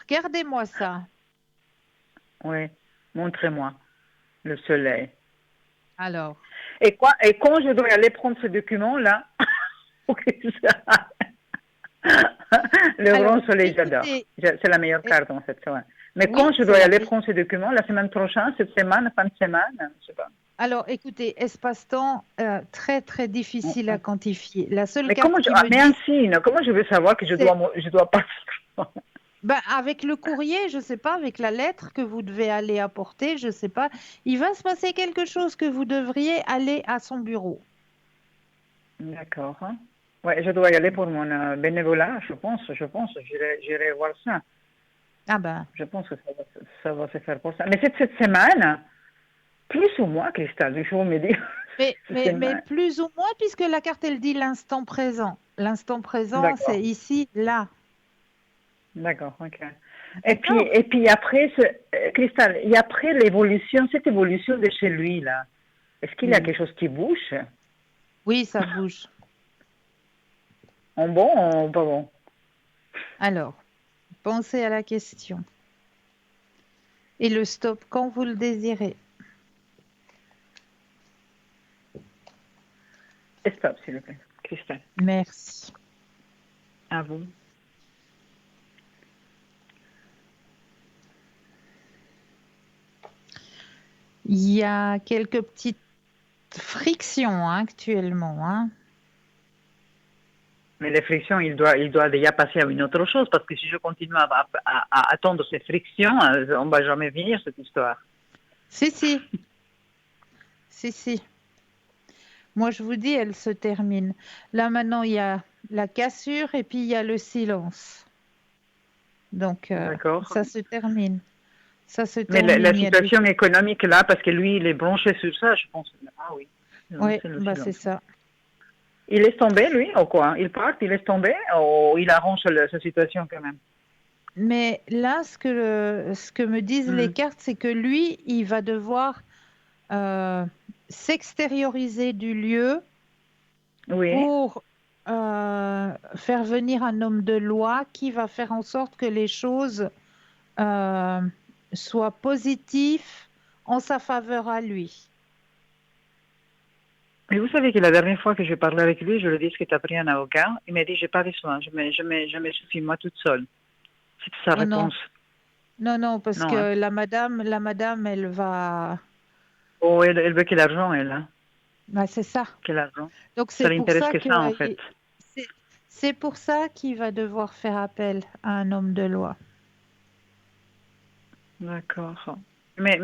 S1: regardez-moi ça.
S3: Oui, montrez-moi le soleil.
S1: Alors,
S3: Et quand je dois aller prendre ce document-là, le
S1: alors,
S3: grand soleil, j'adore.
S1: écoutez,
S3: C'est la meilleure
S1: eh,
S3: carte en fait. Ouais. Mais
S1: oui,
S3: quand je
S1: c'est
S3: dois
S1: la
S3: aller
S1: meilleure.
S3: prendre ce document, la semaine prochaine, cette semaine, fin de semaine, je sais pas.
S1: Alors, écoutez, espace-temps très très difficile à quantifier. La seule
S3: Mais
S1: carte qui me
S3: mais
S1: dit,
S3: un signe, comment je veux savoir que
S1: c'est
S3: je dois pas.
S1: ben, avec le courrier, je sais pas, avec la lettre que vous devez aller apporter, je sais pas. Il va se passer quelque chose que vous devriez aller à son bureau.
S3: D'accord. Hein. Ouais, je dois y aller pour mon bénévolat, je pense, j'irai voir ça.
S1: Ah ben,
S3: Je pense que ça va se faire pour ça. Mais cette semaine, plus ou moins, Cristal, il faut me dire. Cette
S1: mais
S3: semaine.
S1: plus ou moins, puisque la carte, elle dit l'instant présent. L'instant présent, c'est
S3: D'accord.
S1: ici, là.
S3: D'accord, ok.
S1: D'accord?
S3: Et puis après, Cristal, et après l'évolution, cette évolution de chez lui, là, est-ce qu'il y a
S1: Oui.
S3: quelque chose qui bouge?
S1: Oui, ça bouge.
S3: En bon ou en pas bon?
S1: Alors, pensez à la question. Et le stop quand vous le désirez.
S3: Stop, s'il vous plaît. Cristal,
S1: Merci.
S3: à vous.
S1: Il y a quelques petites frictions hein, actuellement. Hein.
S3: Mais les frictions, il doit déjà passer à une autre chose, parce que si je continue à attendre ces frictions, on ne va jamais finir cette histoire.
S1: Si, si. Si, si. Moi, je vous dis, elle se termine. Là, maintenant, il y a la cassure et puis il y a le silence. Donc,
S3: D'accord.
S1: ça se termine. Ça se
S3: Mais
S1: termine.
S3: la
S1: Il y a des...
S3: situation économique, là, parce que lui, il est branché sur ça, je pense. Ah oui.
S1: Oui,
S3: C'est le
S1: bah, c'est
S3: silence.
S1: ça.
S3: Il laisse tomber, lui, ou quoi? Il part, il laisse tomber, ou il arrange sa situation quand même?
S1: Mais là, ce que me disent les cartes, c'est que lui, il va devoir s'extérioriser du lieu
S3: Oui.
S1: pour faire venir un homme de loi qui va faire en sorte que les choses euh, soient positives en sa faveur à lui.
S3: Mais vous savez que la dernière fois que j'ai parlé avec lui, je lui ai dit que tu as pris un avocat. Il m'a dit, j'ai pas besoin, je me suffis moi toute seule. C'est sa
S1: Non, non,
S3: réponse.
S1: non, non, parce
S3: Non, hein.
S1: que la madame, elle va...
S3: Oh, elle veut quel argent, elle, hein?
S1: Bah, c'est ça.
S3: Quel argent?
S1: Donc
S3: Ça
S1: c'est pour
S3: l'intéresse
S1: ça
S3: que
S1: que
S3: ça, en fait.
S1: c'est c'est pour ça qu'il va devoir faire appel à un homme de loi.
S3: D'accord. Mais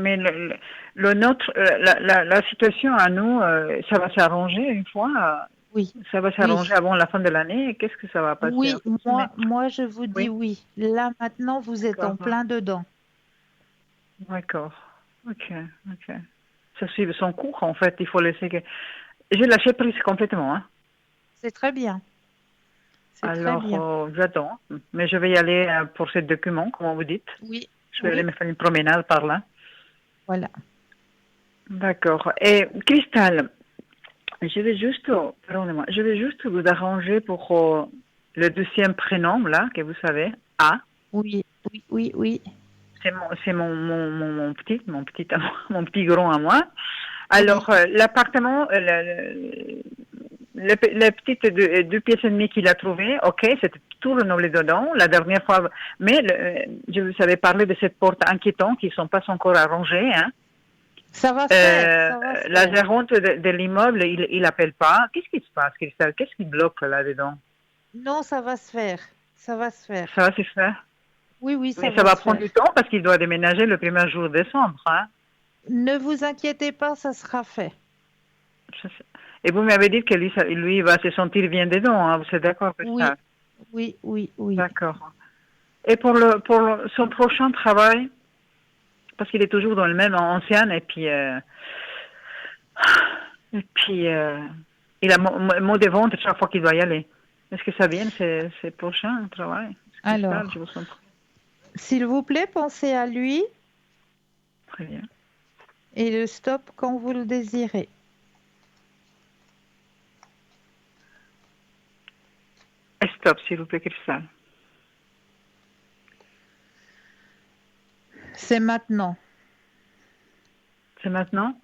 S3: la situation à nous, ça va s'arranger une fois.
S1: Oui,
S3: Ça va s'arranger
S1: oui,
S3: avant la fin de l'année. Qu'est-ce que ça va passer, en
S1: oui,
S3: fait?
S1: moi je vous dis
S3: Oui,
S1: oui. Là maintenant vous êtes en
S3: d'accord.
S1: plein dedans.
S3: D'accord. Ok, ok. ça suive son cours, en fait. Il faut laisser que... J'ai lâché prise complètement, hein.
S1: C'est très bien. C'est très
S3: Alors,
S1: bien.
S3: j'attends. Mais je vais y aller pour ce document, comme vous dites.
S1: Oui,
S3: Je vais aller
S1: oui,
S3: me faire une promenade par là.
S1: voilà.
S3: D'accord. Et Cristal, pardonnez-moi, je vais juste vous arranger pour le deuxième prénom, là, que vous savez, A.
S1: Oui, oui, oui, oui.
S3: Mon petit, mon petit grand à moi.
S1: Oui,
S3: Alors, l'appartement, les petites deux pièces et demie qu'il a trouvées, ok, c'était tout renouvelé dedans. La dernière fois, mais je vous avais parlé de cette porte inquiétante qui ne sont pas encore arrangées. Hein.
S1: ça va se faire, ça va se
S3: La
S1: faire.
S3: gérante de l'immeuble, il appelle pas. Qu'est-ce qui se passe, Christelle? Qu'est-ce qui bloque là-dedans?
S1: Non, ça va se faire. Ça va se faire.
S3: Ça va se faire?
S1: Oui, oui, ça
S3: Mais ça
S1: va
S3: va
S1: se
S3: prendre
S1: faire.
S3: du temps parce qu'il doit déménager le premier jour de décembre. Hein.
S1: Ne vous inquiétez pas, ça sera fait.
S3: Et vous m'avez dit que lui il va se sentir bien dedans. Hein. Vous êtes d'accord avec
S1: Oui,
S3: ça?
S1: oui, oui, oui.
S3: D'accord. Et son prochain travail, parce qu'il est toujours dans le même ancien, et puis il a mot de vente chaque fois qu'il doit y aller. Est-ce que ça vient, ces prochains travail? Cristal, je
S1: Alors,
S3: vous sens
S1: s'il vous plaît, pensez à lui
S3: très bien.
S1: et le stop quand vous le désirez.
S3: Et stop, s'il vous plaît, Cristal.
S1: C'est maintenant.
S3: C'est maintenant?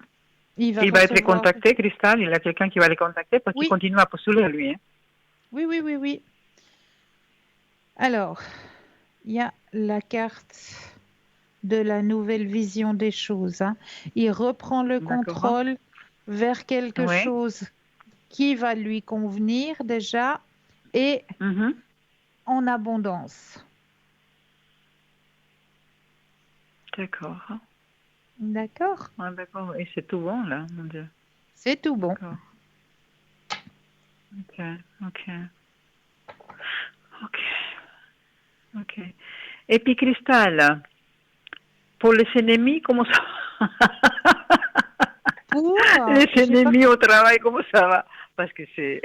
S1: Il va
S3: Il va être
S1: recevoir.
S3: contacté, Cristal. Il y a quelqu'un qui va le contacter parce qu'il
S1: Oui,
S3: continue à postuler à lui. Hein.
S1: oui, oui, oui, oui. Alors, il y a la carte de la nouvelle vision des choses. Hein. Il reprend le
S3: D'accord.
S1: contrôle vers quelque
S3: Oui.
S1: chose qui va lui convenir déjà et
S3: Mhm.
S1: en abondance.
S3: D'accord.
S1: D'accord?
S3: Ah, d'accord. Et c'est tout bon, là, mon Dieu.
S1: C'est tout bon.
S3: D'accord. Ok, ok, ok, ok. Et puis, Cristal, pour les ennemis, comment ça va?
S1: Pour,
S3: Les
S1: j'ai pas,
S3: ennemis au travail, comment ça va? Parce que c'est...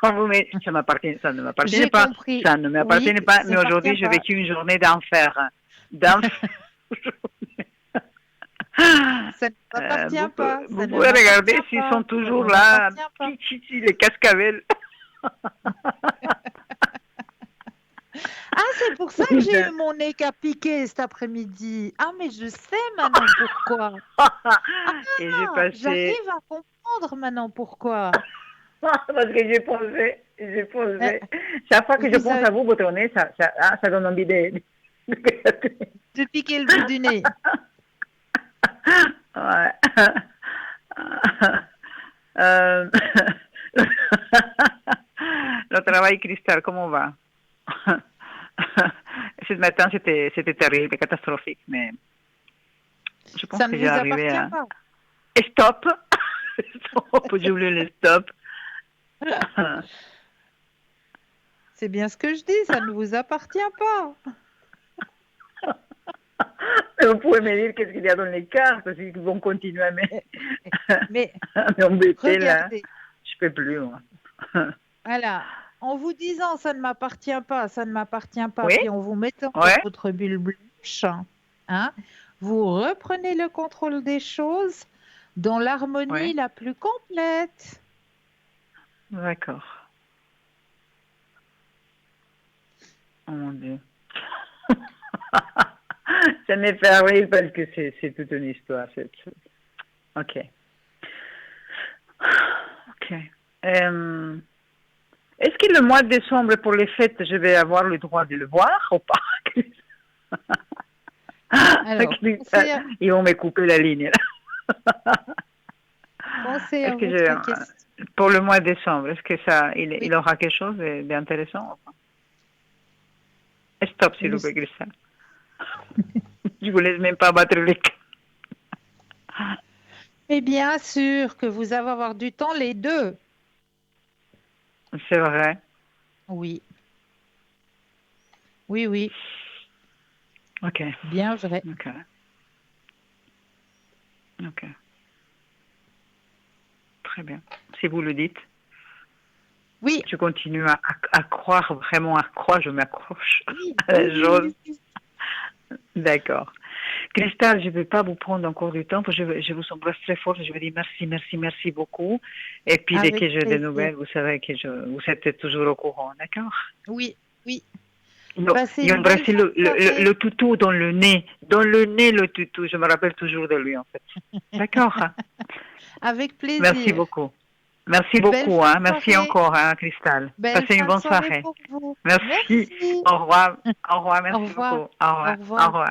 S3: ça m'appartient, ça ne m'appartenait
S1: j'ai
S3: pas,
S1: compris.
S3: ça ne
S1: Oui,
S3: m'appartenait pas,
S1: ça
S3: mais
S1: appartient
S3: aujourd'hui, j'ai
S1: pas.
S3: vécu une journée d'enfer. D'enfer.
S1: Ça ne m'appartient pas.
S3: Vous
S1: Ça ne
S3: pouvez
S1: m'appartient
S3: regarder s'ils sont
S1: pas. Ça
S3: toujours
S1: ne
S3: là,
S1: m'appartient pas.
S3: titi, les cascavel.
S1: Ah, c'est pour ça que j'ai eu mon nez qu'à piquer cet après-midi. Ah, mais je sais maintenant pourquoi.
S3: Et j'ai
S1: Ah,
S3: passé,
S1: j'arrive à comprendre maintenant pourquoi.
S3: parce que j'ai
S1: Euh,
S3: pensé. Chaque fois que je
S1: Vous
S3: pense
S1: avez
S3: à vous, votre nez, ça donne envie de...
S1: de piquer le bout du nez.
S3: Ouais. Euh, Le travail cristal, comment on va? Ce matin, c'était terrible, catastrophique, mais je pense
S1: Ça ne
S3: que j'ai
S1: vous
S3: arrivé
S1: appartient
S3: à...
S1: pas.
S3: Et stop! Stop, j'ai oublié le stop.
S1: C'est bien ce que je dis, ça ne vous appartient pas.
S3: Vous pouvez me dire qu'est-ce qu'il y a dans les cartes, s'ils vont continuer
S1: Euh, Mais
S3: à m'embêter là.
S1: regardez,
S3: Je peux plus, moi.
S1: voilà, en vous disant ça ne m'appartient pas, ça ne m'appartient pas,
S3: Oui?
S1: puis en vous mettant dans
S3: Ouais?
S1: votre bulle blanche, hein, vous reprenez le contrôle des choses dans l'harmonie
S3: Ouais?
S1: la plus complète.
S3: D'accord. Oh mon Dieu. Ça m'est fait rire parce que c'est toute une histoire. Ok. Ok. Est-ce que le mois de décembre, pour les fêtes, je vais avoir le droit de le voir ou pas?
S1: Alors, pensez à,
S3: Ils vont me couper la ligne.
S1: pensez à
S3: Est-ce que
S1: votre question.
S3: pour le mois de décembre, est-ce que
S1: Oui,
S3: il aura quelque chose d'intéressant? Stop, s'il
S1: le-
S3: vous plaît, Christian. Je vous laisse même pas battre les cœurs.
S1: mais bien sûr que vous allez avoir du temps les deux.
S3: C'est vrai.
S1: Oui, oui, oui,
S3: Ok.
S1: bien vrai.
S3: Ok. Ok. très bien. Si vous le dites,
S1: Oui,
S3: je continue à croire, vraiment à croire, je m'accroche
S1: oui,
S3: à
S1: oui,
S3: la
S1: oui,
S3: chose.
S1: oui, oui.
S3: D'accord. Cristal, je ne vais pas vous prendre encore du temps, je vous embrasse très fort, je vous dis merci, merci, merci beaucoup. Et puis dès
S1: Avec
S3: que j'ai des
S1: plaisir.
S3: nouvelles, vous savez que vous êtes toujours au courant, d'accord?
S1: Oui, oui.
S3: Non,
S1: Passez
S3: il
S1: une belle
S3: embrassait
S1: fin de soirée.
S3: le toutou dans le nez. Dans le nez, le toutou. Je me rappelle toujours de lui, en fait. D'accord.
S1: Avec
S3: Merci
S1: plaisir.
S3: beaucoup. Merci
S1: Belle
S3: beaucoup.
S1: fin
S3: Hein.
S1: de
S3: Merci
S1: soirée.
S3: encore, hein, Cristal.
S1: Belle
S3: Passez une
S1: fin de
S3: bonne
S1: soirée
S3: soirée.
S1: pour vous.
S3: Merci.
S1: Merci.
S3: Au revoir. Au revoir.
S1: Au
S3: Merci beaucoup.
S1: revoir.
S3: Au
S1: Au
S3: revoir. Au
S1: revoir.
S3: revoir.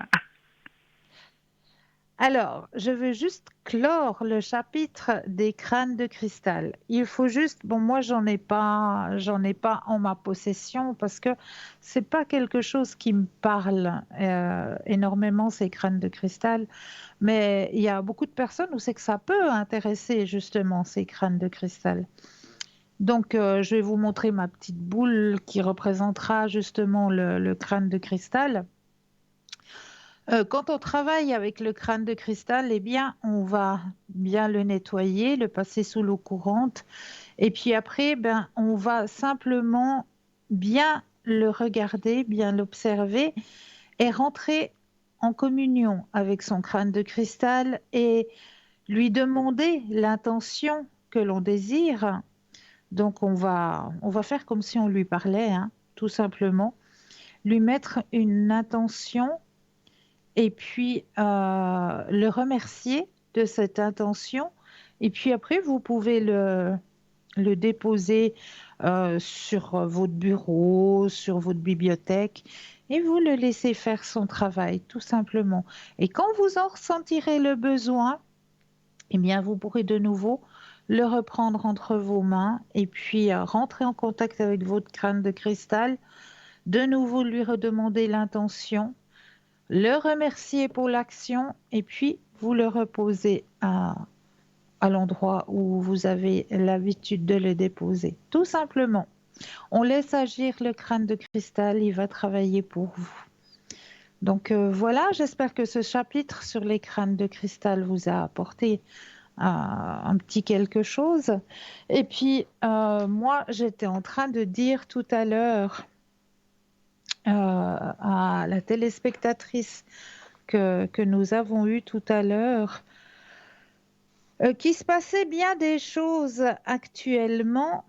S1: Alors, je veux juste clore le chapitre des crânes de cristal. Il faut juste, bon, moi, j'en ai pas en ma possession parce que c'est pas quelque chose qui me parle énormément, ces crânes de cristal. Mais il y a beaucoup de personnes où c'est que ça peut intéresser justement ces crânes de cristal. Donc, je vais vous montrer ma petite boule qui représentera justement le crâne de cristal. Quand on travaille avec le crâne de cristal, eh bien, on va bien le nettoyer, le passer sous l'eau courante, et puis après, ben, on va simplement bien le regarder, bien l'observer, et rentrer en communion avec son crâne de cristal et lui demander l'intention que l'on désire. Donc, on va faire comme si on lui parlait, hein, tout simplement, lui mettre une intention et puis le remercier de cette intention. Et puis après, vous pouvez le déposer sur votre bureau, sur votre bibliothèque, et vous le laissez faire son travail, tout simplement. Et quand vous en ressentirez le besoin, eh bien, vous pourrez de nouveau le reprendre entre vos mains et puis rentrer en contact avec votre crâne de cristal, de nouveau lui redemander l'intention, le remercier pour l'action et puis vous le reposez à l'endroit où vous avez l'habitude de le déposer. Tout simplement. On laisse agir le crâne de cristal, il va travailler pour vous. Donc voilà, j'espère que ce chapitre sur les crânes de cristal vous a apporté un petit quelque chose. Et puis moi, j'étais en train de dire tout à l'heure à la téléspectatrice que nous avons eue tout à l'heure, qu'il se passait bien des choses actuellement.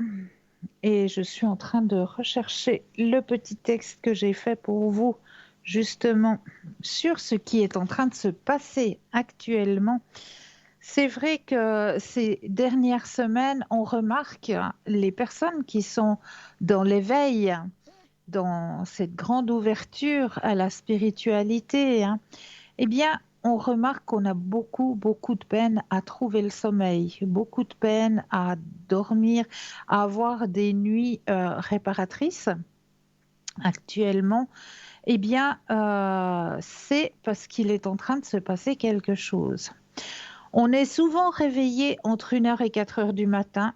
S1: Et je suis en train de rechercher le petit texte que j'ai fait pour vous, justement, sur ce qui est en train de se passer actuellement. C'est vrai que ces dernières semaines, on remarque les personnes qui sont dans l'éveil, dans cette grande ouverture à la spiritualité, hein, eh bien, on remarque qu'on a beaucoup, beaucoup de peine à trouver le sommeil, beaucoup de peine à dormir, à avoir des nuits réparatrices actuellement. Eh bien, c'est parce qu'il est en train de se passer quelque chose. On est souvent réveillé entre 1h et 4h du matin.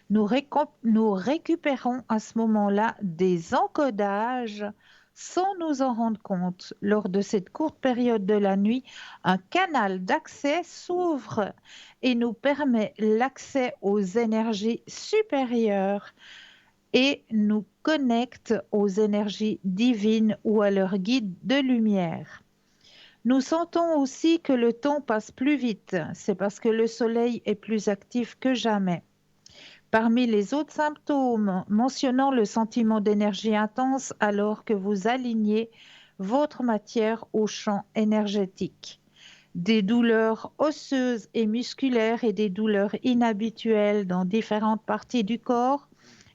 S1: Nous récupérons à ce moment-là des encodages sans nous en rendre compte. Lors de cette courte période de la nuit, un canal d'accès s'ouvre et nous permet l'accès aux énergies supérieures et nous connecte aux énergies divines ou à leur guide de lumière. Nous sentons aussi que le temps passe plus vite. C'est parce que le soleil est plus actif que jamais. Parmi les autres symptômes, mentionnant le sentiment d'énergie intense alors que vous alignez votre matière au champ énergétique. Des douleurs osseuses et musculaires et des douleurs inhabituelles dans différentes parties du corps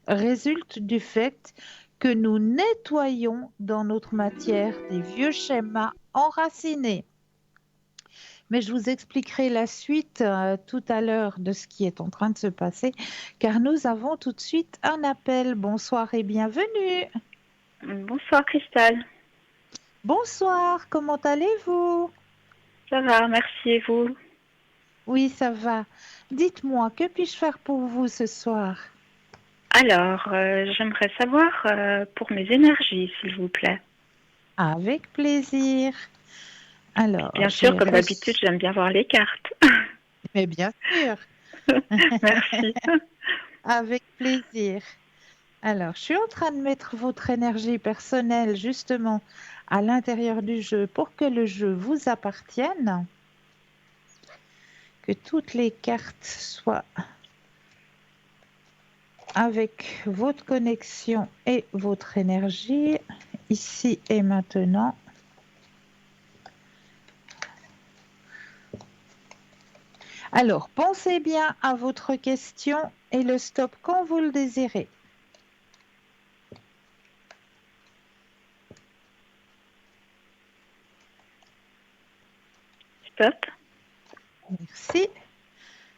S1: résultent du fait que nous nettoyons dans notre matière des vieux schémas enracinés. Mais je vous expliquerai la suite tout à l'heure de ce qui est en train de se passer, car nous avons tout de suite un appel. Bonsoir et bienvenue.
S4: Bonsoir Cristal.
S1: Bonsoir, comment allez-vous?
S4: Ça va, merci et vous?
S1: Oui, ça va. Dites-moi, que puis-je faire pour vous ce soir?
S4: Alors, j'aimerais savoir pour mes énergies, s'il vous plaît.
S1: Avec plaisir. Alors,
S4: bien sûr, comme d'habitude, j'aime bien voir les cartes.
S1: Mais bien sûr.
S4: Merci.
S1: Avec plaisir. Alors, je suis en train de mettre votre énergie personnelle justement à l'intérieur du jeu pour que le jeu vous appartienne, que toutes les cartes soient avec votre connexion et votre énergie, ici et maintenant. Alors, pensez bien à votre question et le stop quand vous le désirez.
S4: Stop.
S1: Merci.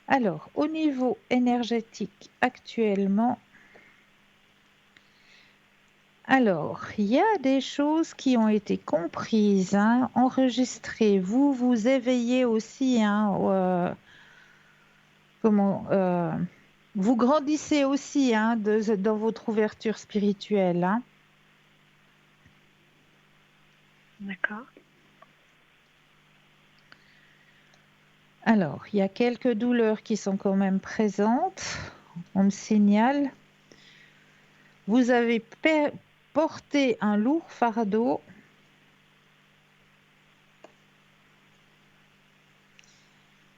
S1: Alors, au niveau énergétique actuellement, alors, il y a des choses qui ont été comprises, hein, enregistrées. Vous vous éveillez aussi, hein, vous grandissez aussi, hein, dans votre ouverture spirituelle, hein.
S4: D'accord.
S1: Alors, il y a quelques douleurs qui sont quand même présentes. On me signale. Vous avez porté un lourd fardeau.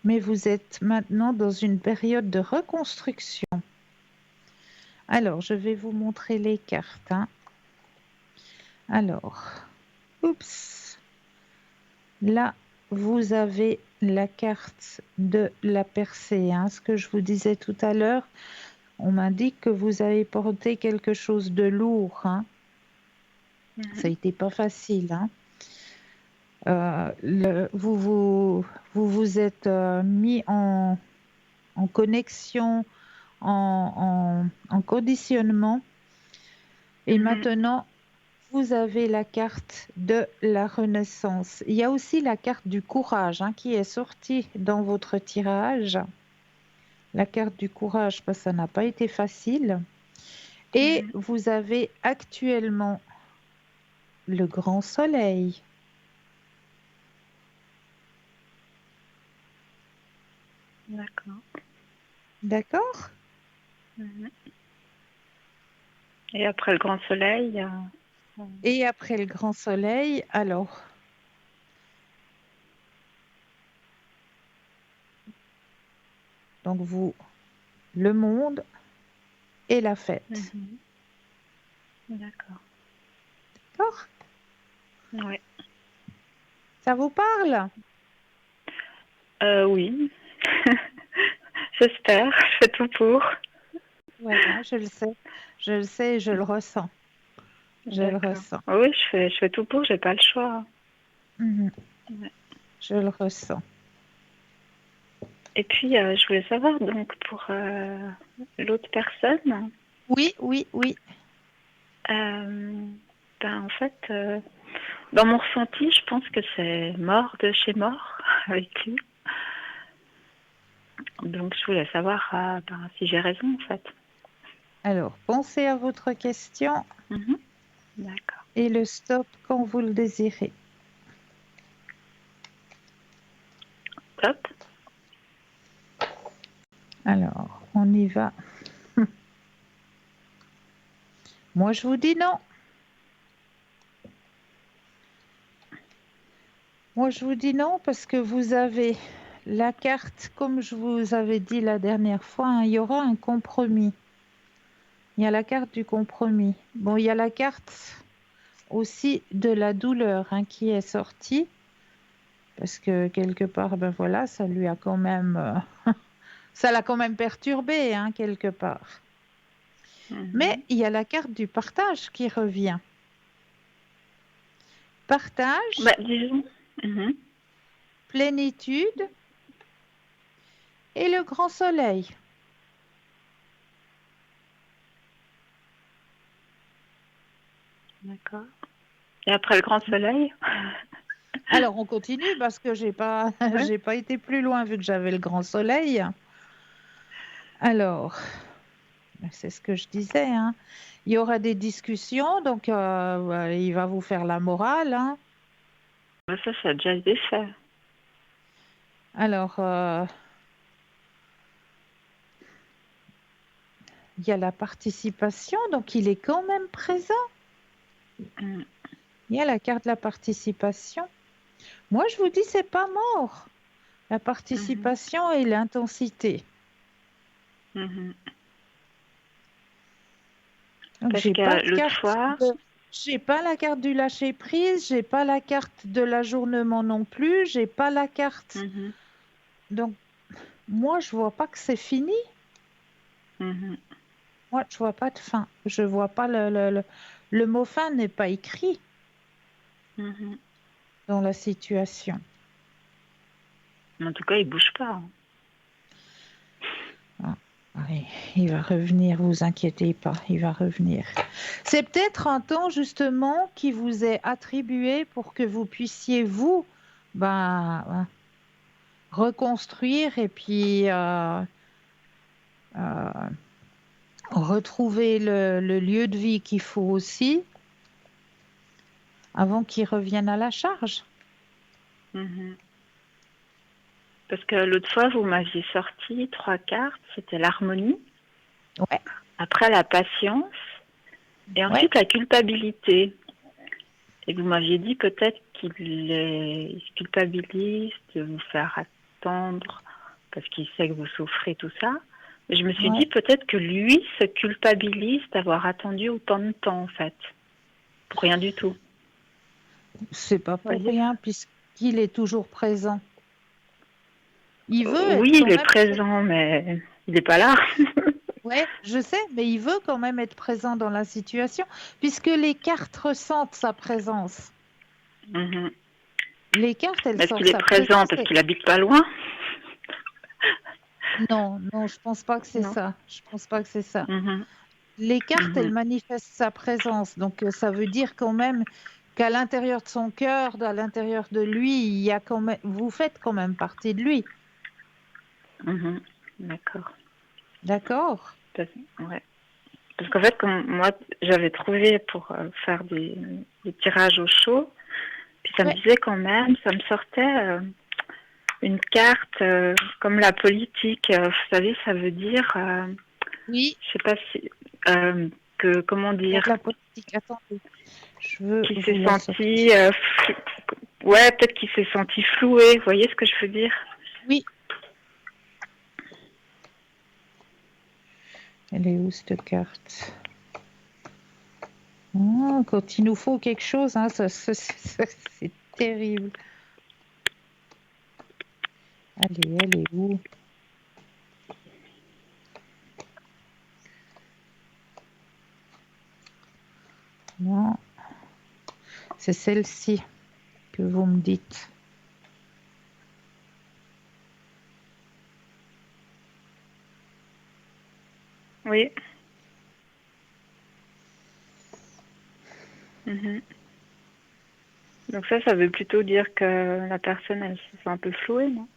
S1: Mais vous êtes maintenant dans une période de reconstruction. Alors, je vais vous montrer les cartes, hein. Alors, oups. Là, vous avez la carte de la percée, hein. Ce que je vous disais tout à l'heure, on m'indique que vous avez porté quelque chose de lourd, hein. Ça n'était pas facile, hein. Vous êtes mis en connexion, en conditionnement. Et maintenant, vous avez la carte de la renaissance. Il y a aussi la carte du courage, hein, qui est sortie dans votre tirage. La carte du courage, parce que ça n'a pas été facile. Et vous avez actuellement le grand soleil.
S4: D'accord.
S1: D'accord?
S4: Et après le grand soleil, il y a...
S1: Et après le grand soleil, alors, donc le monde et la fête.
S4: D'accord.
S1: D'accord?
S4: Oui.
S1: Ça vous parle?
S4: Oui. J'espère. Je fais tout pour.
S1: Voilà, je le sais et je le ressens. Je le ressens.
S4: Oui, je fais tout pour, j'ai pas le choix.
S1: Mhm.
S4: Ouais.
S1: Je le ressens.
S4: Et puis, je voulais savoir, donc, pour l'autre personne,
S1: Oui.
S4: en fait, dans mon ressenti, je pense que c'est mort de chez mort avec lui. Donc, je voulais savoir si j'ai raison, en fait.
S1: Alors, pensez à votre question
S4: D'accord.
S1: et le stop quand vous le désirez.
S4: Top.
S1: Alors, on y va. Moi, je vous dis non. Moi, je vous dis non parce que vous avez la carte, comme je vous avais dit la dernière fois, hein, il y aura un compromis. Il y a la carte du compromis. Bon, il y a la carte aussi de la douleur, hein, qui est sortie. Parce que quelque part, ben voilà, ça lui a quand même... ça l'a quand même perturbé, hein, quelque part. Mais il y a la carte du partage qui revient. Partage,
S4: Disons.
S1: plénitude et le grand soleil.
S4: D'accord. Et après le grand soleil?
S1: Alors, on continue parce que j'ai pas été plus loin vu que j'avais le grand soleil. Alors, c'est ce que je disais, hein. Il y aura des discussions, donc il va vous faire la morale, hein.
S4: Ça a déjà été fait.
S1: Alors, il y a la participation, donc il est quand même présent.
S4: Mm.
S1: Il y a la carte de la participation. Moi, je vous dis, c'est pas mort. La participation et l'intensité.
S4: Mhm.
S1: Donc,
S4: Parce
S1: j'ai pas
S4: que
S1: de
S4: l'autre
S1: carte
S4: fois,
S1: j'ai pas la carte du lâcher prise, j'ai pas la carte de l'ajournement non plus, j'ai pas la carte.
S4: mhm,
S1: Donc, moi, je vois pas que c'est fini.
S4: mhm,
S1: Moi, je vois pas de fin. Je vois pas le mot fin n'est pas écrit
S4: mhm.
S1: dans la situation.
S4: En tout cas, il bouge pas.
S1: Ah, allez, il va revenir, vous inquiétez pas, il va revenir. C'est peut-être un temps justement qui vous est attribué pour que vous puissiez ben, reconstruire et puis euh, retrouver le lieu de vie qu'il faut aussi avant qu'il revienne à la charge.
S4: Mhm. Parce que l'autre fois, vous m'aviez sorti 3 cartes. C'était l'harmonie,
S1: Ouais,
S4: après la patience et
S1: ouais,
S4: ensuite la culpabilité. Et vous m'aviez dit peut-être il se culpabilise de vous faire attendre parce qu'il sait que vous souffrez, tout ça. Mais je me suis
S1: ouais.
S4: dit peut-être que lui se culpabilise d'avoir attendu autant de temps, en fait. Pour rien du tout.
S1: C'est pas
S4: Vous
S1: pour
S4: voyez?
S1: rien puisqu'il est toujours présent. Il veut
S4: Oui,
S1: être
S4: il
S1: quand
S4: est
S1: même.
S4: présent, mais il n'est pas là.
S1: Ouais, je sais, mais il veut quand même être présent dans la situation puisque les cartes ressentent sa présence.
S4: Mhm.
S1: Les cartes, elles
S4: Mais est-ce
S1: sentent
S4: qu'il est
S1: sa
S4: présent
S1: présence.
S4: parce qu'il habite pas loin?
S1: Non, non, je pense pas que c'est
S4: Non.
S1: ça. Je pense pas que c'est ça.
S4: Mhm.
S1: Les cartes, elles
S4: Mhm.
S1: manifestent sa présence. Donc, ça veut dire quand même qu'à l'intérieur de son cœur, à l'intérieur de lui, il y a quand même, vous faites quand même partie de lui.
S4: Mhm. D'accord.
S1: D'accord?
S4: Ouais. Parce qu'en fait, comme moi, j'avais trouvé pour faire des tirages au chaud, puis ça me
S1: Ouais.
S4: disait quand même, ça me sortait une carte comme la politique. Vous savez, ça veut dire,
S1: Oui,
S4: je sais pas si, comment
S1: il y a de
S4: dire,
S1: la politique. Attendez, je veux
S4: qui
S1: vous
S4: s'est
S1: la
S4: senti,
S1: sortir.
S4: ouais, peut-être qu'il s'est senti floué. Vous voyez ce que je veux dire?
S1: Oui. Elle est où cette carte? Ah, quand il nous faut quelque chose, hein, c'est terrible. Allez, elle est où? Non, c'est celle-ci que vous me dites.
S4: Oui. Mhm. Donc ça veut plutôt dire que la personne, elle se sent un peu flouée, non?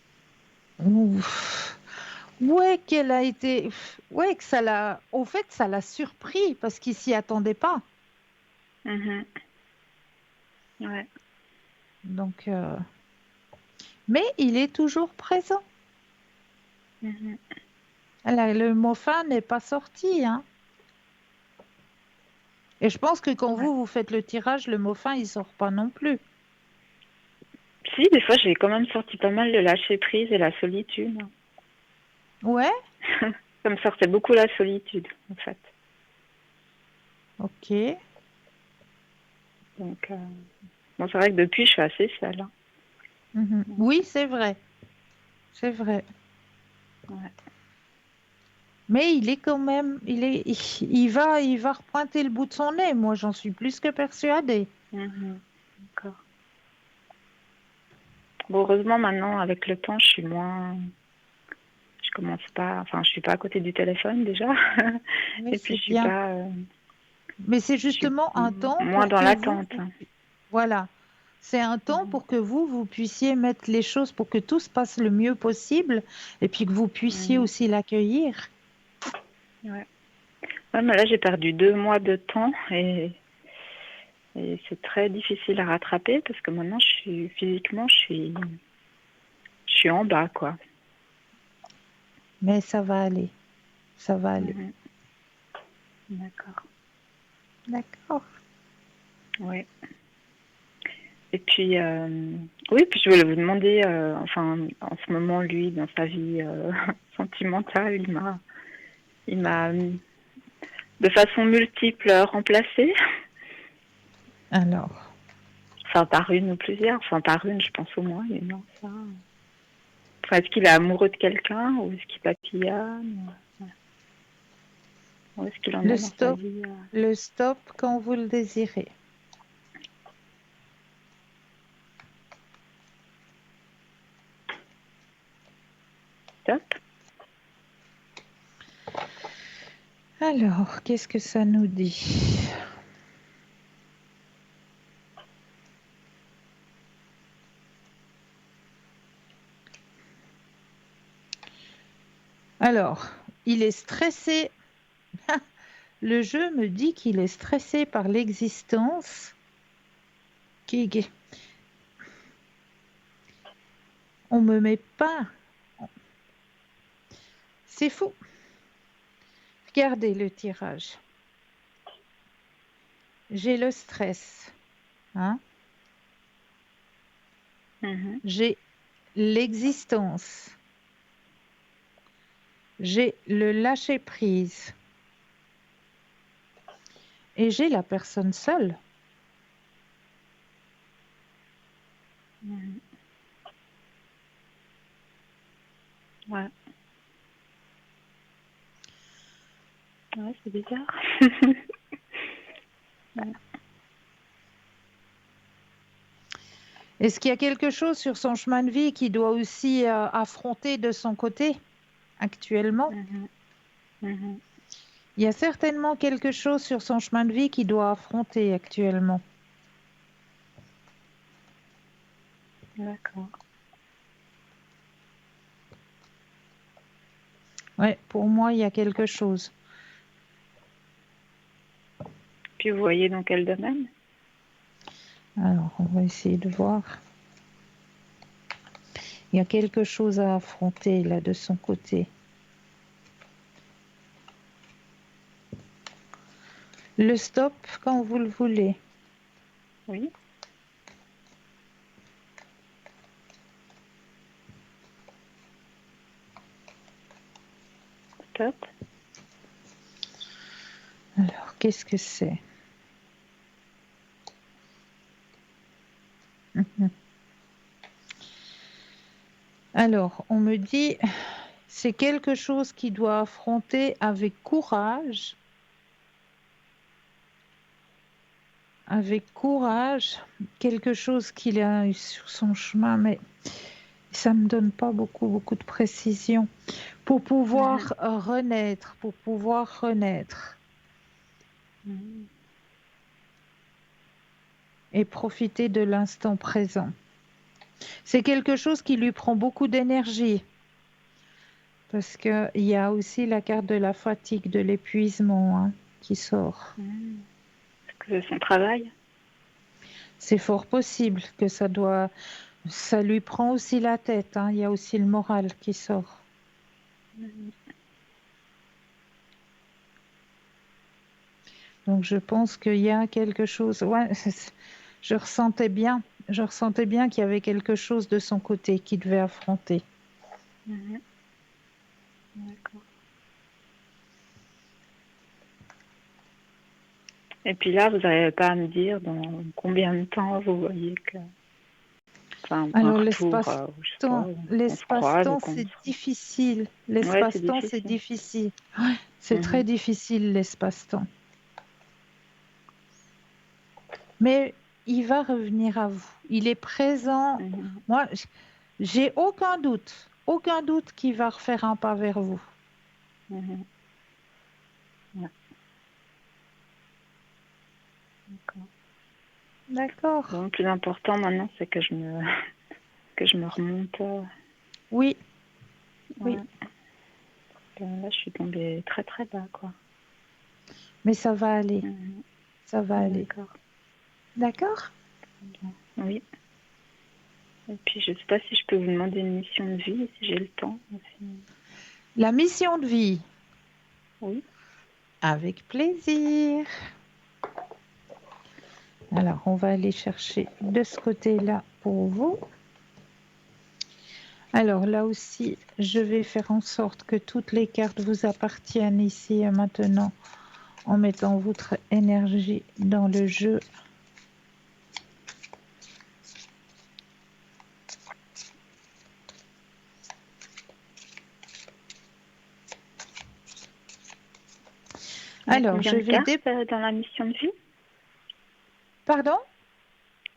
S1: Ouf. Ouais, qu'elle a été. Ouais, que ça l'a. Au fait, ça l'a surpris parce qu'il s'y attendait pas.
S4: Mhm. Ouais.
S1: Donc, mais il est toujours présent.
S4: Mhm.
S1: Le mot fin n'est pas sorti, hein. Et je pense que quand
S4: Ouais.
S1: vous faites le tirage, le mot fin, il sort pas non plus.
S4: Si, des fois, j'ai quand même sorti pas mal de lâcher prise et la solitude.
S1: Ouais,
S4: Ça me sortait beaucoup la solitude, en fait.
S1: ok.
S4: Donc, bon, c'est vrai que depuis, je suis assez seule, hein.
S1: Mhm. Oui, c'est vrai. C'est vrai.
S4: Ouais.
S1: Mais il est quand même, il va repointer le bout de son nez. Moi, j'en suis plus que persuadée.
S4: Mhm. D'accord. Bon, heureusement, maintenant, avec le temps, je suis moins... Je commence pas... Enfin, je suis pas à côté du téléphone, déjà.
S1: Oui,
S4: Et puis,
S1: c'est
S4: je suis
S1: bien.
S4: pas...
S1: Mais c'est
S4: je suis
S1: justement un temps
S4: moins
S1: pour
S4: dans
S1: que
S4: l'attente.
S1: voilà, c'est un temps
S4: Mhm.
S1: pour que vous puissiez mettre les choses pour que tout se passe le mieux possible et puis que vous puissiez
S4: Mhm.
S1: aussi l'accueillir.
S4: Ouais. Ouais, mais là, j'ai perdu 2 mois de temps et c'est très difficile à rattraper parce que maintenant, physiquement, je suis en bas, quoi.
S1: Mais ça va aller, ça va aller.
S4: Mhm. D'accord.
S1: D'accord.
S4: Oui. Et puis, oui, puis je voulais vous demander, enfin, en ce moment, lui, dans sa vie sentimentale, il m'a de façon multiple remplacé.
S1: Alors,
S4: Enfin, par une ou plusieurs. Enfin, par une, je pense au moins, mais non, ça. Enfin, est-ce qu'il est amoureux de quelqu'un ou est-ce qu'il papillonne? Où est-ce qu'il en
S1: le
S4: est dans sa
S1: stop,
S4: vie?
S1: le stop quand vous le désirez.
S4: Top.
S1: Alors, qu'est-ce que ça nous dit? Alors, il est stressé. Le jeu me dit qu'il est stressé par l'existence. On me met pas. C'est fou. Regardez le tirage. J'ai le stress. Hein?
S4: Mhm.
S1: J'ai l'existence. J'ai le lâcher-prise. Et j'ai la personne seule.
S4: Mhm. Ouais. Ouais, c'est bizarre. Ouais.
S1: Est-ce qu'il y a quelque chose sur son chemin de vie qu'il doit aussi affronter de son côté actuellement?
S4: Mhm. Mhm.
S1: Il y a certainement quelque chose sur son chemin de vie qu'il doit affronter actuellement.
S4: D'accord.
S1: Ouais, pour moi, il y a quelque chose.
S4: Puis vous voyez dans quel domaine?
S1: Alors, on va essayer de voir. Il y a quelque chose à affronter là de son côté. Le stop quand vous le voulez.
S4: Oui. Top.
S1: Alors, qu'est-ce que c'est? Alors, on me dit, c'est quelque chose qu'il doit affronter avec courage. Avec courage, quelque chose qu'il a eu sur son chemin, mais ça me donne pas beaucoup de précision. Pour pouvoir renaître, pour pouvoir renaître
S4: Mhm.
S1: et profiter de l'instant présent. C'est quelque chose qui lui prend beaucoup d'énergie parce qu'il y a aussi la carte de la fatigue, de l'épuisement hein, qui sort.
S4: Mhm. Est-ce que c'est son travail?
S1: C'est fort possible que ça lui prend aussi la tête. Hein. Il y a aussi le moral qui sort.
S4: Mhm.
S1: Donc je pense qu'il y a quelque chose. Ouais, je ressentais bien qu'il y avait quelque chose de son côté qu'il devait affronter.
S4: Mhm. D'accord. Et puis là, vous n'arrivez pas à me dire dans combien de temps vous voyez que, enfin, un
S1: Alors
S4: retour, je sais pas, qu'on se croise ou
S1: l'espace-temps,
S4: qu'on.
S1: c'est difficile.
S4: Ouais, c'est
S1: L'espace-temps, c'est
S4: difficile.
S1: difficile. Ouais, c'est très
S4: Mhm.
S1: difficile l'espace-temps. Mais il va revenir à vous. Il est présent.
S4: Mhm.
S1: Moi, j'ai aucun doute qu'il va refaire un pas vers vous.
S4: Mhm. Ouais, d'accord.
S1: D'accord?
S4: Bon, le plus important maintenant, c'est que que je me remonte.
S1: Oui, oui.
S4: Ouais. Là, je suis tombée très très bas, quoi.
S1: Mais ça va aller.
S4: Mhm.
S1: Ça va aller.
S4: D'accord.
S1: D'accord?
S4: Bien. Oui. Et puis, je sais pas si je peux vous demander une mission de vie, si j'ai le temps aussi.
S1: La mission de vie.
S4: Oui.
S1: Avec plaisir. Alors, on va aller chercher de ce côté-là pour vous. Alors là aussi, je vais faire en sorte que toutes les cartes vous appartiennent ici et maintenant en mettant votre énergie dans le jeu. Alors, je vais
S4: dans la mission de vie?
S1: Pardon?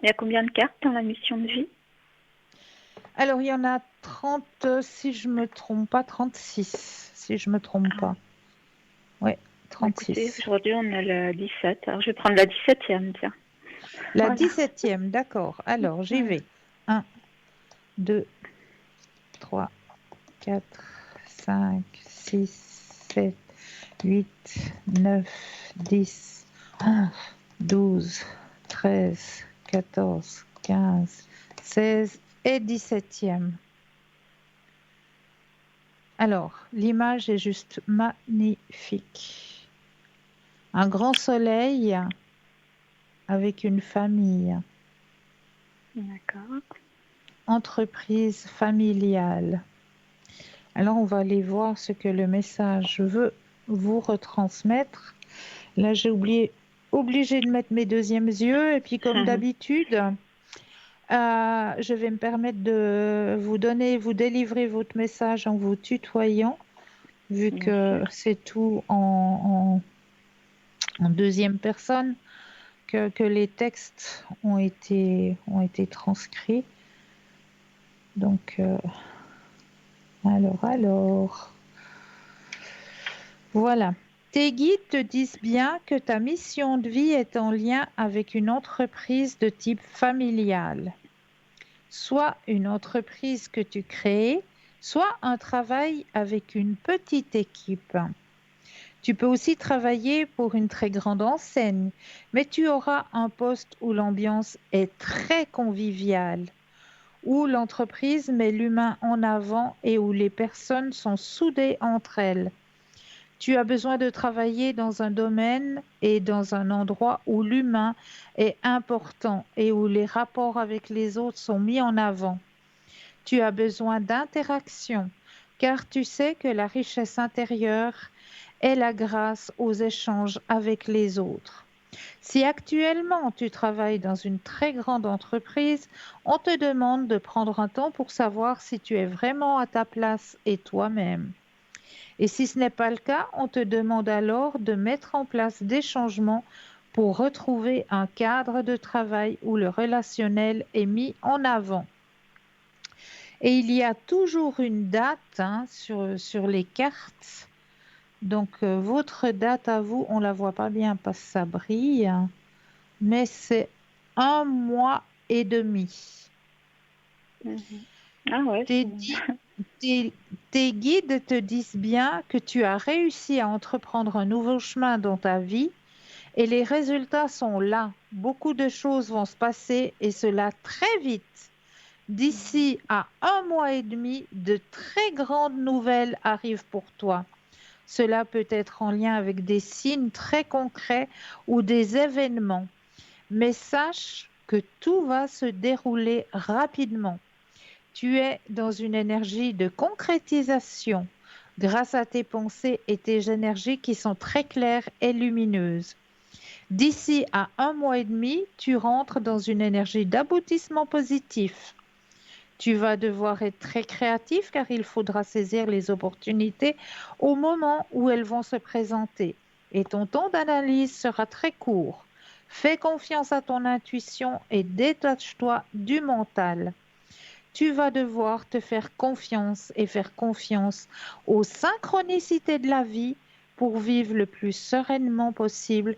S4: Il y a combien de cartes dans la mission de vie?
S1: Alors, il y en a 30, si je me trompe pas, 36, si je me trompe pas. Oui, 36.
S4: Écoutez, aujourd'hui, on a la 17. Alors, je vais prendre la 17e, tiens.
S1: La 17e, d'accord. Alors, j'y vais. 1, 2, 3, 4, 5, 6, 7, 8, 9, 10, 11, 12, 13, 14, 15, 16 et 17e. Alors, l'image est juste magnifique. Un grand soleil avec une famille.
S4: D'accord.
S1: Entreprise familiale. Alors, on va aller voir ce que le message veut vous retransmettre. Là, j'ai obligé de mettre mes deuxièmes yeux. Et puis, comme d'habitude, je vais me permettre de vous délivrer votre message en vous tutoyant, vu que c'est tout en deuxième personne que les textes ont été transcrits. Donc, alors, voilà. Tes guides te disent bien que ta mission de vie est en lien avec une entreprise de type familial, soit une entreprise que tu crées, soit un travail avec une petite équipe. Tu peux aussi travailler pour une très grande enseigne, mais tu auras un poste où l'ambiance est très conviviale, où l'entreprise met l'humain en avant et où les personnes sont soudées entre elles. Tu as besoin de travailler dans un domaine et dans un endroit où l'humain est important et où les rapports avec les autres sont mis en avant. Tu as besoin d'interaction, car tu sais que la richesse intérieure est la grâce aux échanges avec les autres. Si actuellement tu travailles dans une très grande entreprise, on te demande de prendre un temps pour savoir si tu es vraiment à ta place et toi-même. Et si ce n'est pas le cas, on te demande alors de mettre en place des changements pour retrouver un cadre de travail où le relationnel est mis en avant. Et il y a toujours une date sur les cartes. Donc, votre date à vous, on ne la voit pas bien parce que ça brille, mais c'est 1 mois et demi.
S4: Ah ouais.
S1: Tes guides te disent bien que tu as réussi à entreprendre un nouveau chemin dans ta vie et les résultats sont là. Beaucoup de choses vont se passer et cela très vite. D'ici à 1 mois et demi, de très grandes nouvelles arrivent pour toi. Cela peut être en lien avec des signes très concrets ou des événements. Mais sache que tout va se dérouler rapidement. Tu es dans une énergie de concrétisation grâce à tes pensées et tes énergies qui sont très claires et lumineuses. D'ici à 1 mois et demi, tu rentres dans une énergie d'aboutissement positif. Tu vas devoir être très créatif car il faudra saisir les opportunités au moment où elles vont se présenter. Et ton temps d'analyse sera très court. Fais confiance à ton intuition et détache-toi du mental. Tu vas devoir te faire confiance et faire confiance aux synchronicités de la vie pour vivre le plus sereinement possible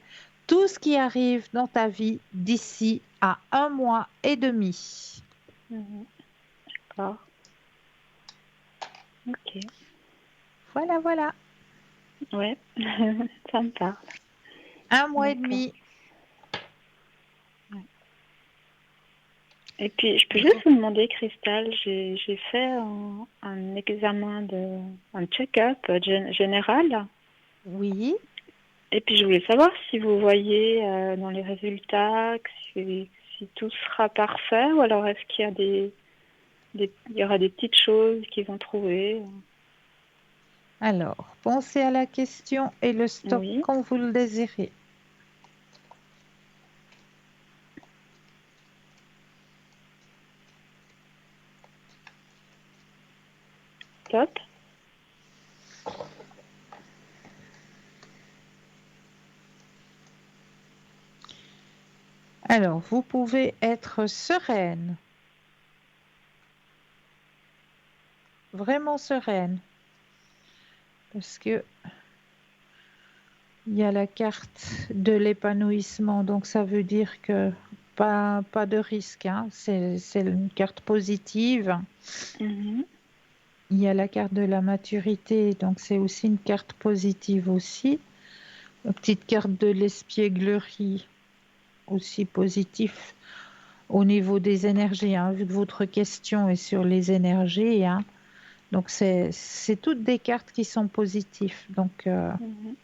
S1: tout ce qui arrive dans ta vie d'ici à 1 mois et demi.
S4: D'accord. Ok.
S1: Voilà.
S4: Ouais, ça me parle.
S1: 1 mois et demi.
S4: Et puis, je peux juste vous demander, Cristal, j'ai fait un examen un check-up général.
S1: Oui.
S4: Et puis je voulais savoir si vous voyez dans les résultats que si tout sera parfait, ou alors est-ce qu'il y a il y aura des petites choses qu'ils vont trouver.
S1: Alors, pensez à la question et le stop
S4: Oui.
S1: quand vous le désirez.
S4: Top.
S1: Alors, vous pouvez être sereine, vraiment sereine, parce que il y a la carte de l'épanouissement, donc ça veut dire que pas de risque, hein. C'est une carte positive.
S4: Mhm.
S1: Il y a la carte de la maturité, donc c'est aussi une carte positive aussi. La petite carte de l'espièglerie, aussi positif au niveau des énergies, hein, vu que votre question est sur les énergies, hein. Donc c'est toutes des cartes qui sont positives. Donc
S4: Mhm.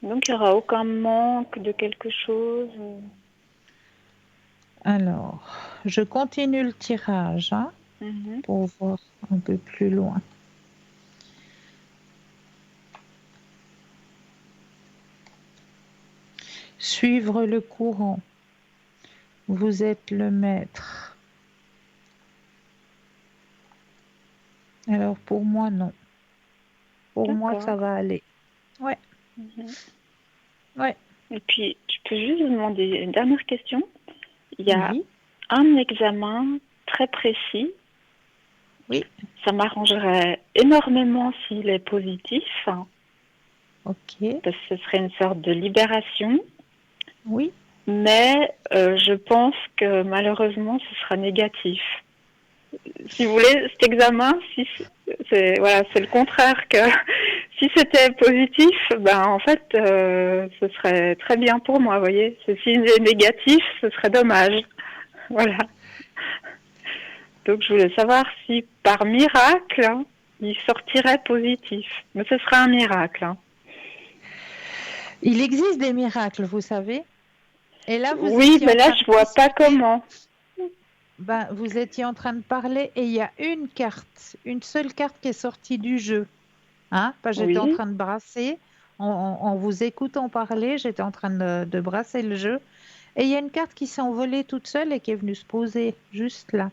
S4: Donc il n'y aura aucun manque de quelque chose.
S1: alors, je continue le tirage, hein,
S4: Mhm.
S1: pour voir un peu plus loin. Suivre le courant. Vous êtes le maître. Alors pour moi, non. Pour moi, ça
S4: D'accord.
S1: va aller. Ouais,
S4: Mhm.
S1: ouais.
S4: Et puis, je peux juste vous demander une dernière question. Il y a
S1: Oui,
S4: un examen très précis.
S1: oui,
S4: Ça m'arrangerait énormément s'il est positif, hein,
S1: ok.
S4: parce que ce serait une sorte de libération.
S1: Oui,
S4: Mais je pense que malheureusement, ce sera négatif. Si vous voulez, cet examen, si c'est voilà, c'est le contraire que si c'était positif, ben en fait, ce serait très bien pour moi, vous voyez. Si c'est négatif, ce serait dommage. Voilà. Donc je voulais savoir si par miracle, hein, il sortirait positif. Mais ce serait un miracle. Hein.
S1: il existe des miracles, vous savez. Et là, vous
S4: Oui,
S1: étiez
S4: mais
S1: en
S4: là,
S1: train de
S4: je vois pas
S1: discuter.
S4: comment.
S1: Ben, vous étiez en train de parler et il y a une carte, une seule carte qui est sortie du jeu. Hein? J'étais en
S4: Oui,
S1: train de brasser, en vous écoutant parler, j'étais en train de brasser le jeu. Et il y a une carte qui s'est envolée toute seule et qui est venue se poser juste là.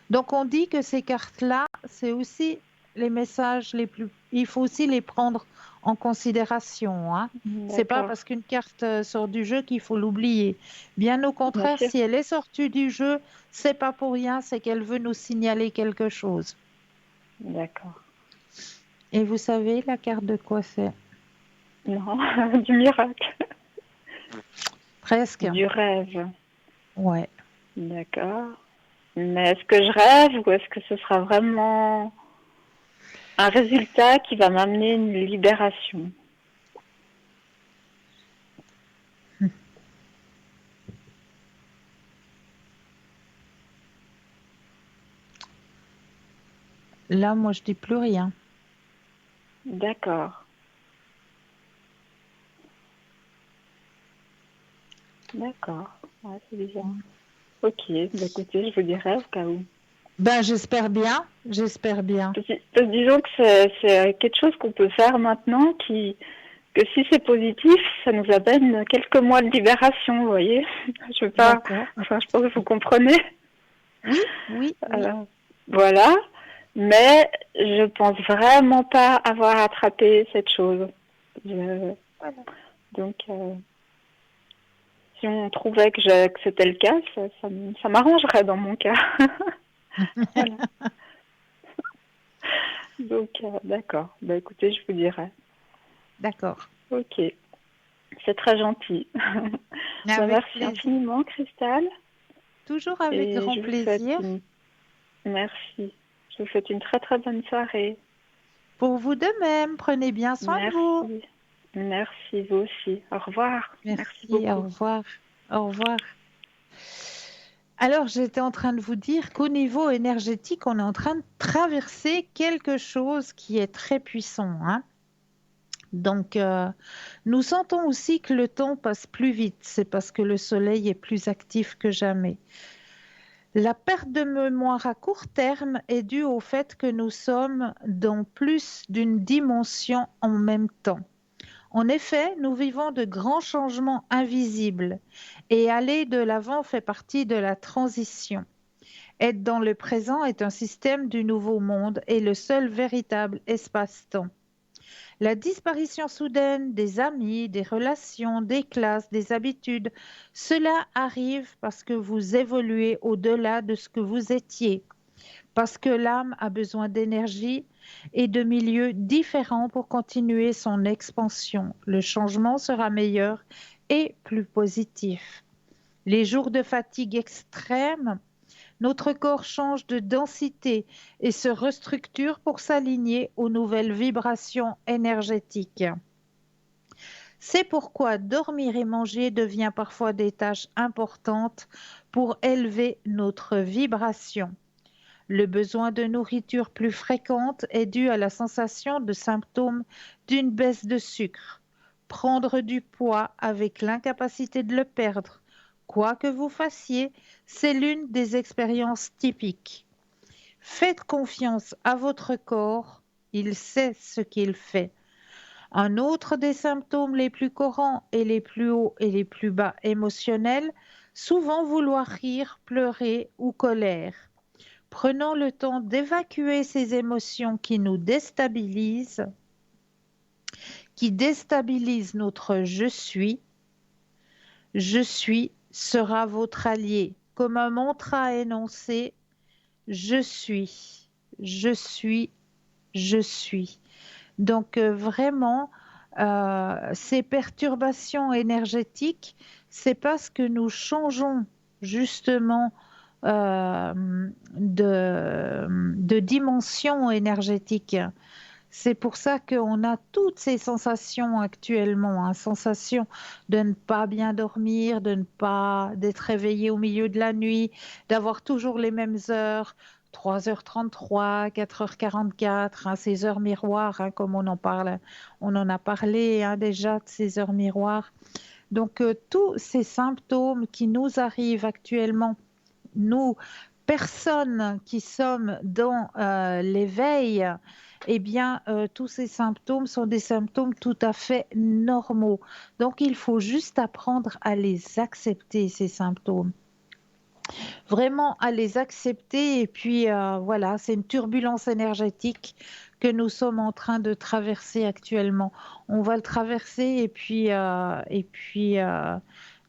S1: Donc on dit que ces cartes-là, c'est aussi les messages les plus... Il faut aussi les prendre en considération, hein. C'est pas
S4: d'accord,
S1: parce qu'une carte sort du jeu qu'il faut l'oublier. Bien au
S4: bien
S1: contraire,
S4: sûr.
S1: si elle est sortie du jeu, c'est pas pour rien, c'est qu'elle veut nous signaler quelque chose.
S4: D'accord.
S1: Et vous savez la carte de quoi c'est?
S4: Non, du miracle.
S1: Presque.
S4: Du rêve.
S1: Ouais.
S4: D'accord. Mais est-ce que je rêve ou est-ce que ce sera vraiment un résultat qui va m'amener une libération?
S1: Là, moi, je dis plus rien.
S4: D'accord. D'accord. Ouais, c'est bizarre. Ok, bah écoutez, je vous dirai au cas où.
S1: Ben, j'espère bien. J'espère bien.
S4: Disons que c'est quelque chose qu'on peut faire maintenant que si c'est positif, ça nous amène quelques mois de libération, vous voyez. Je veux pas,
S1: D'accord.
S4: enfin, je pense que vous comprenez.
S1: Oui, oui, oui.
S4: Voilà. Mais je pense vraiment pas avoir attrapé cette chose.
S1: Voilà.
S4: Donc, si on trouvait que c'était le cas, ça m'arrangerait dans mon cas. Voilà. Donc, d'accord. Bah, écoutez, je vous dirai.
S1: D'accord.
S4: Ok. C'est très gentil. Bah,
S1: Avec
S4: merci
S1: plaisir.
S4: infiniment, Cristal.
S1: Toujours avec
S4: Et
S1: grand
S4: je vous souhaite
S1: plaisir.
S4: merci. Je vous souhaite une très très bonne soirée.
S1: Pour vous de même, prenez bien soin de vous.
S4: Merci. Merci, vous aussi. Au revoir. Merci
S1: Merci, au
S4: beaucoup.
S1: revoir. Au revoir. Alors, j'étais en train de vous dire qu'au niveau énergétique, on est en train de traverser quelque chose qui est très puissant, hein. Donc, nous sentons aussi que le temps passe plus vite. C'est parce que le soleil est plus actif que jamais. La perte de mémoire à court terme est due au fait que nous sommes dans plus d'une dimension en même temps. En effet, nous vivons de grands changements invisibles et aller de l'avant fait partie de la transition. Être dans le présent est un système du nouveau monde et le seul véritable espace-temps. La disparition soudaine des amis, des relations, des classes, des habitudes, cela arrive parce que vous évoluez au-delà de ce que vous étiez, parce que l'âme a besoin d'énergie et de milieux différents pour continuer son expansion. Le changement sera meilleur et plus positif. Les jours de fatigue extrême, notre corps change de densité et se restructure pour s'aligner aux nouvelles vibrations énergétiques. C'est pourquoi dormir et manger devient parfois des tâches importantes pour élever notre vibration. Le besoin de nourriture plus fréquente est dû à la sensation de symptômes d'une baisse de sucre. Prendre du poids avec l'incapacité de le perdre, quoi que vous fassiez, c'est l'une des expériences typiques. Faites confiance à votre corps, il sait ce qu'il fait. Un autre des symptômes les plus courants et les plus hauts et les plus bas émotionnels, souvent vouloir rire, pleurer ou colère. Prenons le temps d'évacuer ces émotions qui nous déstabilisent, qui déstabilisent notre je suis. Je suis sera votre allié. Comme un mantra énoncé, je suis, je suis, je suis. Donc vraiment, ces perturbations énergétiques, c'est parce que nous changeons justement de dimension énergétique. C'est pour ça qu'on a toutes ces sensations actuellement, hein, sensation de ne pas bien dormir, d'être réveillé au milieu de la nuit, d'avoir toujours les mêmes heures, 3h33, 4h44, hein, ces heures miroirs, hein, comme on en a parlé hein, déjà de ces heures miroirs. Donc tous ces symptômes qui nous arrivent actuellement, nous, personnes qui sommes dans l'éveil, eh bien, tous ces symptômes sont des symptômes tout à fait normaux. Donc, il faut juste apprendre à les accepter, ces symptômes. Vraiment à les accepter. Et puis, voilà, c'est une turbulence énergétique que nous sommes en train de traverser actuellement. On va le traverser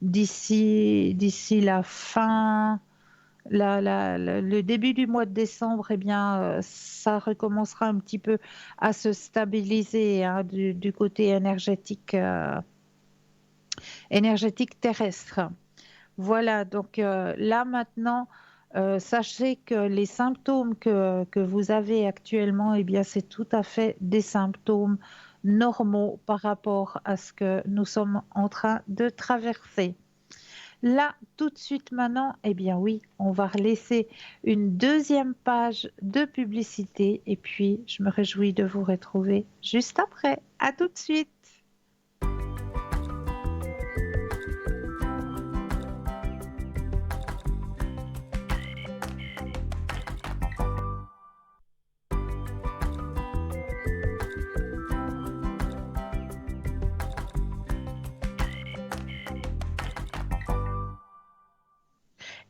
S1: d'ici la fin le début du mois de décembre, eh bien, ça recommencera un petit peu à se stabiliser hein, du côté énergétique terrestre. Voilà, donc là maintenant, sachez que les symptômes que vous avez actuellement, eh bien, c'est tout à fait des symptômes normaux par rapport à ce que nous sommes en train de traverser. Là, tout de suite maintenant, eh bien oui, on va laisser une deuxième page de publicité et puis je me réjouis de vous retrouver juste après. À tout de suite.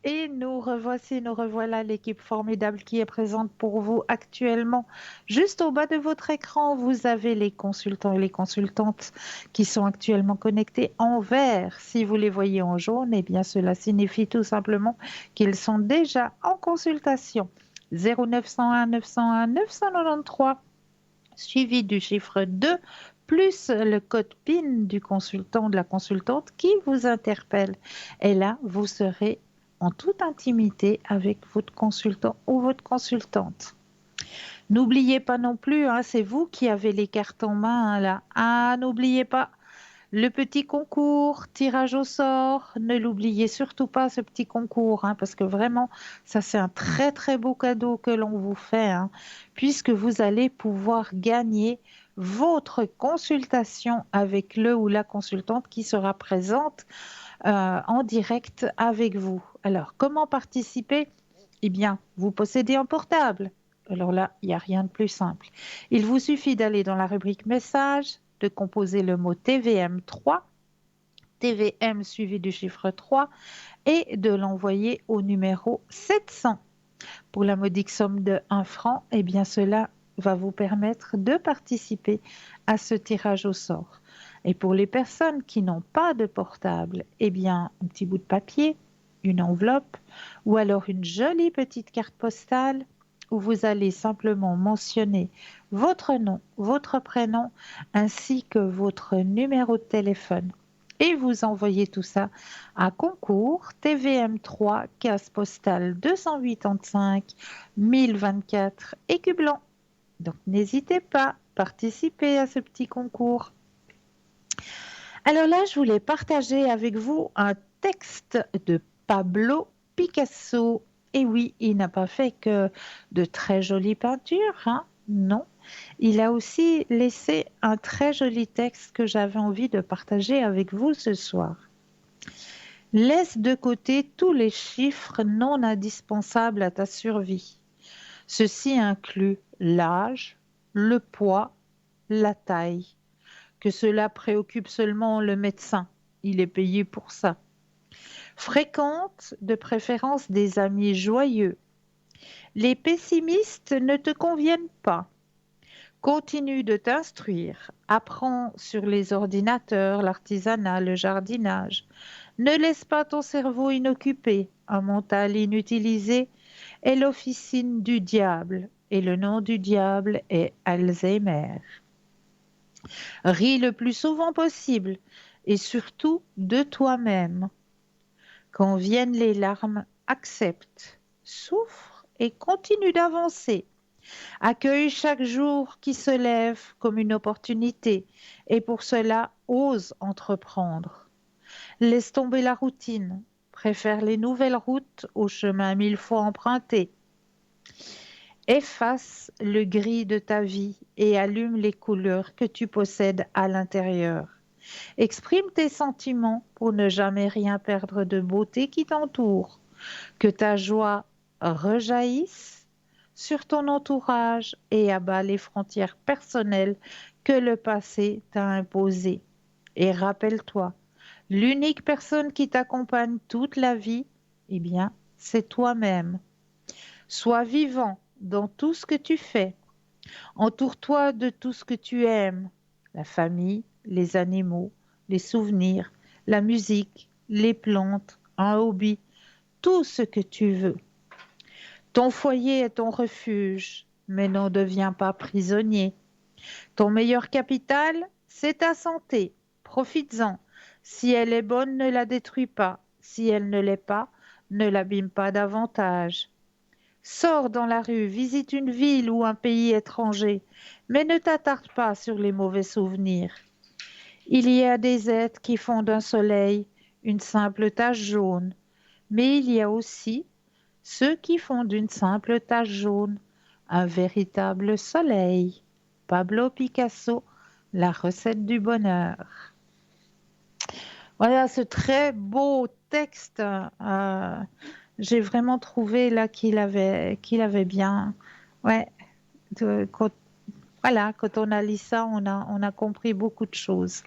S1: Et nous revoilà l'équipe formidable qui est présente pour vous actuellement. Juste au bas de votre écran, vous avez les consultants et les consultantes qui sont actuellement connectés en vert. Si vous les voyez en jaune, eh bien cela signifie tout simplement qu'ils sont déjà en consultation. 0901 901 993 suivi du chiffre 2 plus le code PIN du consultant ou de la consultante qui vous interpelle. Et là, vous serez en toute intimité avec votre consultant ou votre consultante. N'oubliez pas non plus, hein, c'est vous qui avez les cartes en main hein, là. Ah, n'oubliez pas le petit concours, tirage au sort. Ne l'oubliez surtout pas ce petit concours, hein, parce que vraiment, ça c'est un très très beau cadeau que l'on vous fait, hein, puisque vous allez pouvoir gagner votre consultation avec le ou la consultante qui sera présente en direct avec vous. Alors, comment participer? Eh bien, vous possédez un portable. Alors là, il n'y a rien de plus simple. Il vous suffit d'aller dans la rubrique message, de composer le mot TVM3, TVM suivi du chiffre 3, et de l'envoyer au numéro 700. Pour la modique somme de 1 franc, eh bien cela va vous permettre de participer à ce tirage au sort. Et pour les personnes qui n'ont pas de portable, eh bien un petit bout de papier, une enveloppe ou alors une jolie petite carte postale où vous allez simplement mentionner votre nom, votre prénom ainsi que votre numéro de téléphone. Et vous envoyez tout ça à concours TVM3 case postale 285 1024 Écublens. Donc n'hésitez pas, participez à ce petit concours. Alors là, je voulais partager avec vous un texte de Pablo Picasso. Et oui, il n'a pas fait que de très jolies peintures, hein? Non. Il a aussi laissé un très joli texte que j'avais envie de partager avec vous ce soir. Laisse de côté tous les chiffres non indispensables à ta survie. Ceci inclut l'âge, le poids, la taille. Que cela préoccupe seulement le médecin, il est payé pour ça. Fréquente de préférence des amis joyeux. Les pessimistes ne te conviennent pas. Continue de t'instruire. Apprends sur les ordinateurs, l'artisanat, le jardinage. Ne laisse pas ton cerveau inoccupé. Un mental inutilisé est l'officine du diable et le nom du diable est Alzheimer. Ris le plus souvent possible et surtout de toi-même. Quand viennent les larmes, accepte, souffre et continue d'avancer. Accueille chaque jour qui se lève comme une opportunité et pour cela, ose entreprendre. Laisse tomber la routine, préfère les nouvelles routes aux chemins 1000 fois empruntés. Efface le gris de ta vie et allume les couleurs que tu possèdes à l'intérieur. Exprime tes sentiments pour ne jamais rien perdre de beauté qui t'entoure. Que ta joie rejaillisse sur ton entourage et abat les frontières personnelles que le passé t'a imposées. Et rappelle-toi, l'unique personne qui t'accompagne toute la vie, eh bien, c'est toi-même. Sois vivant dans tout ce que tu fais. Entoure-toi de tout ce que tu aimes, la famille, les animaux, les souvenirs, la musique, les plantes, un hobby, tout ce que tu veux. Ton foyer est ton refuge, mais n'en deviens pas prisonnier. Ton meilleur capital, c'est ta santé. Profites-en. Si elle est bonne, ne la détruis pas. Si elle ne l'est pas, ne l'abîme pas davantage. Sors dans la rue, visite une ville ou un pays étranger, mais ne t'attarde pas sur les mauvais souvenirs. Il y a des êtres qui font d'un soleil une simple tache jaune, mais il y a aussi ceux qui font d'une simple tache jaune un véritable soleil. Pablo Picasso, la recette du bonheur. Voilà ce très beau texte. J'ai vraiment trouvé là qu'il avait bien. Ouais, voilà, quand on a lu ça, on a compris beaucoup de choses.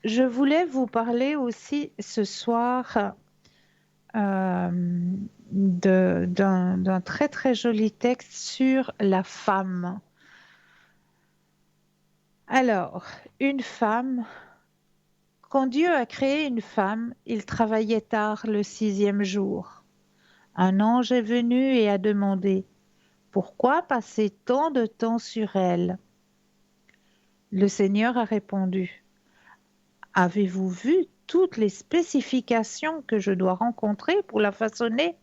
S1: Je voulais vous parler aussi ce soir d'un très très joli texte sur la femme. Alors, une femme, quand Dieu a créé une femme, il travaillait tard le 6e jour. Un ange est venu et a demandé « Pourquoi passer tant de temps sur elle ?» Le Seigneur a répondu « Avez-vous vu toutes les spécifications que je dois rencontrer pour la façonner ?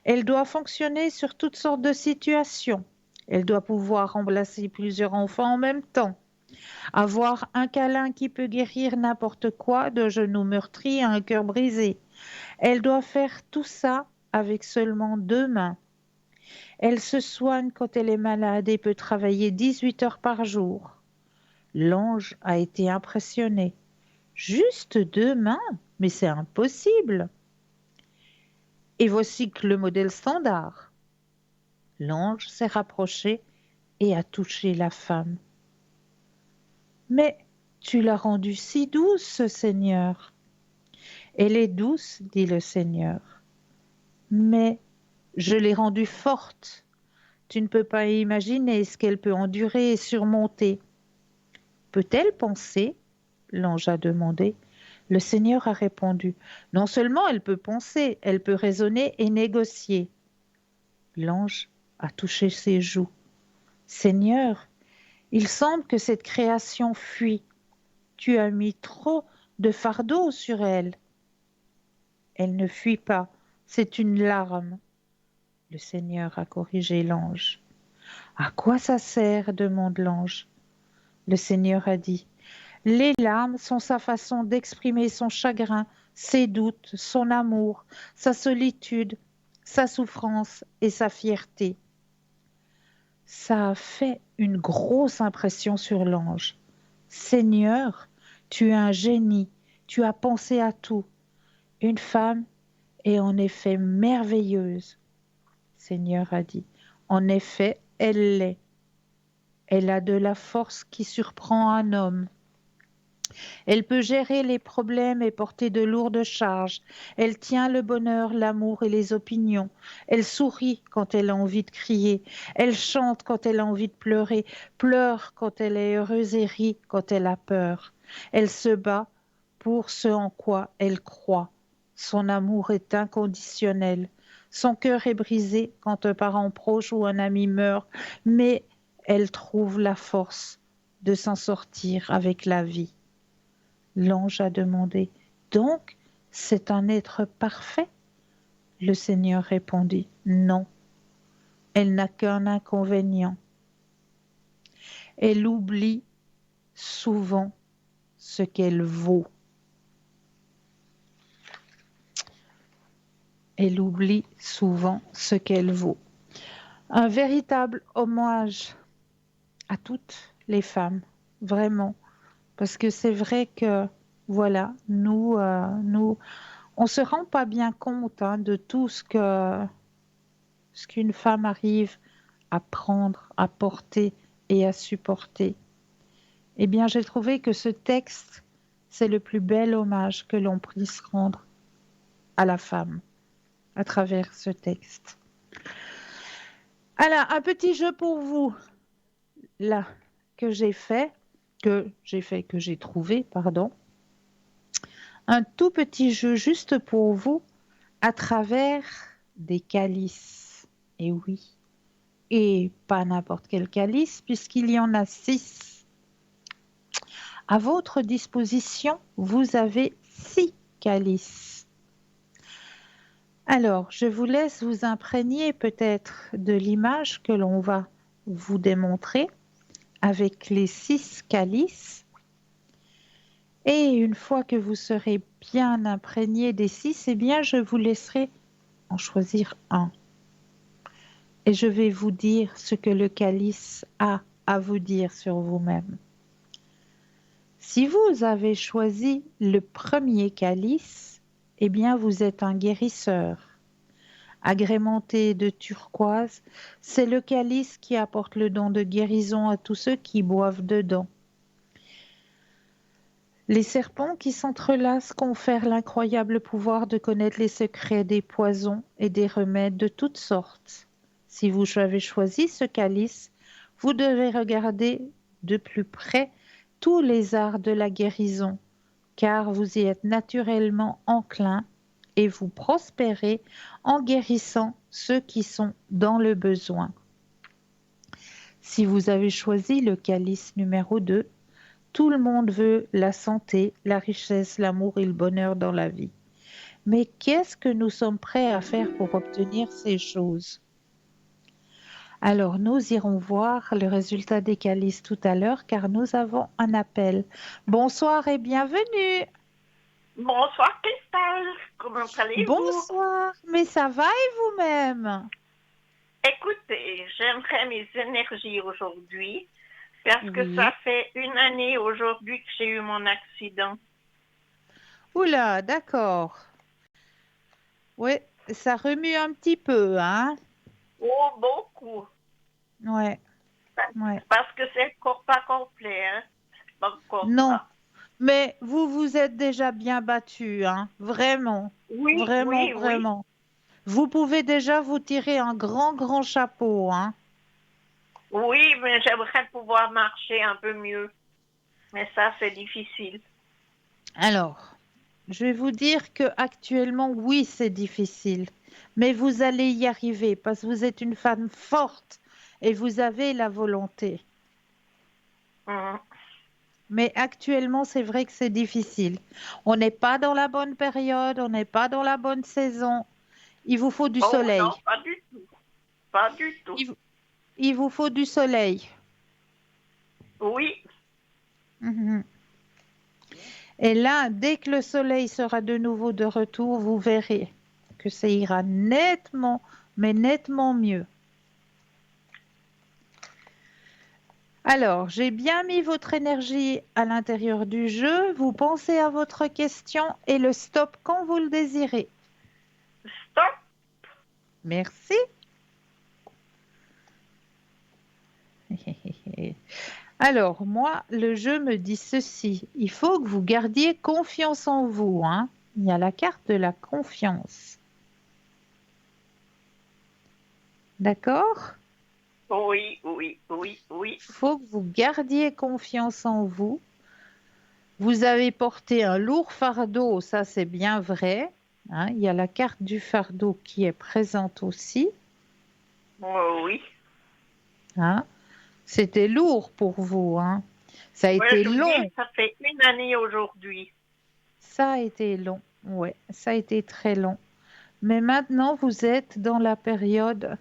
S1: Elle doit fonctionner sur toutes sortes de situations. Elle doit pouvoir remplacer plusieurs enfants en même temps. Avoir un câlin qui peut guérir n'importe quoi, de genoux meurtris à un cœur brisé. Elle doit faire tout ça avec seulement 2 mains. Elle se soigne quand elle est malade et peut travailler 18 heures par jour. L'ange a été impressionné. Juste 2 mains, mais c'est impossible. Et voici que le modèle standard. L'ange s'est rapproché et a touché la femme. Mais tu l'as rendue si douce, Seigneur. Elle est douce, dit le Seigneur. Mais je l'ai rendue forte. Tu ne peux pas imaginer ce qu'elle peut endurer et surmonter. Peut-elle penser? L'ange a demandé. Le Seigneur a répondu. Non seulement elle peut penser, elle peut raisonner et négocier. L'ange a touché ses joues. Seigneur, il semble que cette création fuit. Tu as mis trop de fardeau sur elle. Elle ne fuit pas, c'est une larme. Le Seigneur a corrigé l'ange. À quoi ça sert? Demande l'ange. Le Seigneur a dit. Les larmes sont sa façon d'exprimer son chagrin, ses doutes, son amour, sa solitude, sa souffrance et sa fierté. Ça a fait une grosse impression sur l'ange. Seigneur, tu es un génie, tu as pensé à tout. Une femme est en effet merveilleuse. Seigneur a dit. En effet, elle l'est. Elle a de la force qui surprend un homme. Elle peut gérer les problèmes et porter de lourdes charges. Elle tient le bonheur, l'amour et les opinions. Elle sourit quand elle a envie de crier. Elle chante quand elle a envie de pleurer, pleure quand elle est heureuse et rit quand elle a peur. Elle se bat pour ce en quoi elle croit. Son amour est inconditionnel. Son cœur est brisé quand un parent proche ou un ami meurt, mais elle trouve la force de s'en sortir avec la vie. L'ange a demandé. Donc, c'est un être parfait? Le Seigneur répondit. Non, elle n'a qu'un inconvénient. Elle oublie souvent ce qu'elle vaut. Elle oublie souvent ce qu'elle vaut. Un véritable hommage à toutes les femmes, vraiment. Parce que c'est vrai que, voilà, nous, on se rend pas bien compte de tout ce qu'une femme arrive à prendre, à porter et à supporter. Eh bien, j'ai trouvé que ce texte, c'est le plus bel hommage que l'on puisse rendre à la femme à travers ce texte. Alors, un petit jeu pour vous, là, que j'ai trouvé, pardon. Un tout petit jeu juste pour vous à travers des calices. Et oui, et pas n'importe quel calice puisqu'il y en a 6. À votre disposition, vous avez 6 calices. Alors, je vous laisse vous imprégner peut-être de l'image que l'on va vous démontrer avec les 6 calices. Et une fois que vous serez bien imprégné des 6, eh bien, je vous laisserai en choisir un. Et je vais vous dire ce que le calice a à vous dire sur vous-même. Si vous avez choisi le premier calice, eh bien, vous êtes un guérisseur. Agrémenté de turquoise, c'est le calice qui apporte le don de guérison à tous ceux qui boivent dedans. Les serpents qui s'entrelacent confèrent l'incroyable pouvoir de connaître les secrets des poisons et des remèdes de toutes sortes. Si vous avez choisi ce calice, vous devez regarder de plus près tous les arts de la guérison, car vous y êtes naturellement enclin et vous prospérez en guérissant ceux qui sont dans le besoin. Si vous avez choisi le calice numéro 2, tout le monde veut la santé, la richesse, l'amour et le bonheur dans la vie. Mais qu'est-ce que nous sommes prêts à faire pour obtenir ces choses? Alors nous irons voir le résultat des calices tout à l'heure car nous avons un appel. Bonsoir et bienvenue.
S2: Bonsoir Christelle, comment allez-vous?
S1: Bonsoir, mais ça va et vous-même?
S5: Écoutez, j'aimerais mes énergies aujourd'hui parce que
S1: Oui.
S5: ça fait une année aujourd'hui que j'ai eu mon accident.
S1: Oula, d'accord. Oui, ça remue un petit peu, hein?
S5: Oh, beaucoup.
S1: Ouais, ouais.
S5: Parce que c'est encore pas complet, hein. C'est pas encore
S1: Non,
S5: ça.
S1: mais vous vous êtes déjà bien battu, hein? Vraiment,
S5: Oui,
S1: vraiment,
S5: oui, oui.
S1: vraiment. Vous pouvez déjà vous tirer un grand, grand chapeau, hein?
S5: Oui, mais j'aimerais pouvoir marcher un peu mieux. Mais ça, c'est difficile.
S1: Alors, je vais vous dire que actuellement, oui, c'est difficile, mais vous allez y arriver parce que vous êtes une femme forte et vous avez la volonté.
S5: Mhm.
S1: Mais actuellement, c'est vrai que c'est difficile. On n'est pas dans la bonne période, on n'est pas dans la bonne saison. Il vous faut du
S5: Oh non,
S1: soleil.
S5: pas du tout. Pas du tout.
S1: Il, vous il vous faut du soleil.
S5: Oui,
S1: Mhm. Et là, dès que le soleil sera de nouveau de retour, vous verrez que ça ira nettement, mais nettement mieux. Alors, j'ai bien mis votre énergie à l'intérieur du jeu. Vous pensez à votre question et le stop quand vous le désirez.
S5: stop.
S1: Merci. Alors, moi, le jeu me dit ceci. Il faut que vous gardiez confiance en vous, hein. Il y a la carte de la confiance. D'accord?
S5: Oui, oui, oui, oui.
S1: Il faut que vous gardiez confiance en vous. Vous avez porté un lourd fardeau, ça c'est bien vrai, hein. Il y a la carte du fardeau qui est présente aussi,
S5: Oh, oui.
S1: hein. C'était lourd pour vous, hein. Ça a
S5: Ouais,
S1: été
S5: je vous dis,
S1: long,
S5: ça fait une année aujourd'hui.
S1: ça a été long, ouais, ça a été très long. Mais maintenant, vous êtes dans la période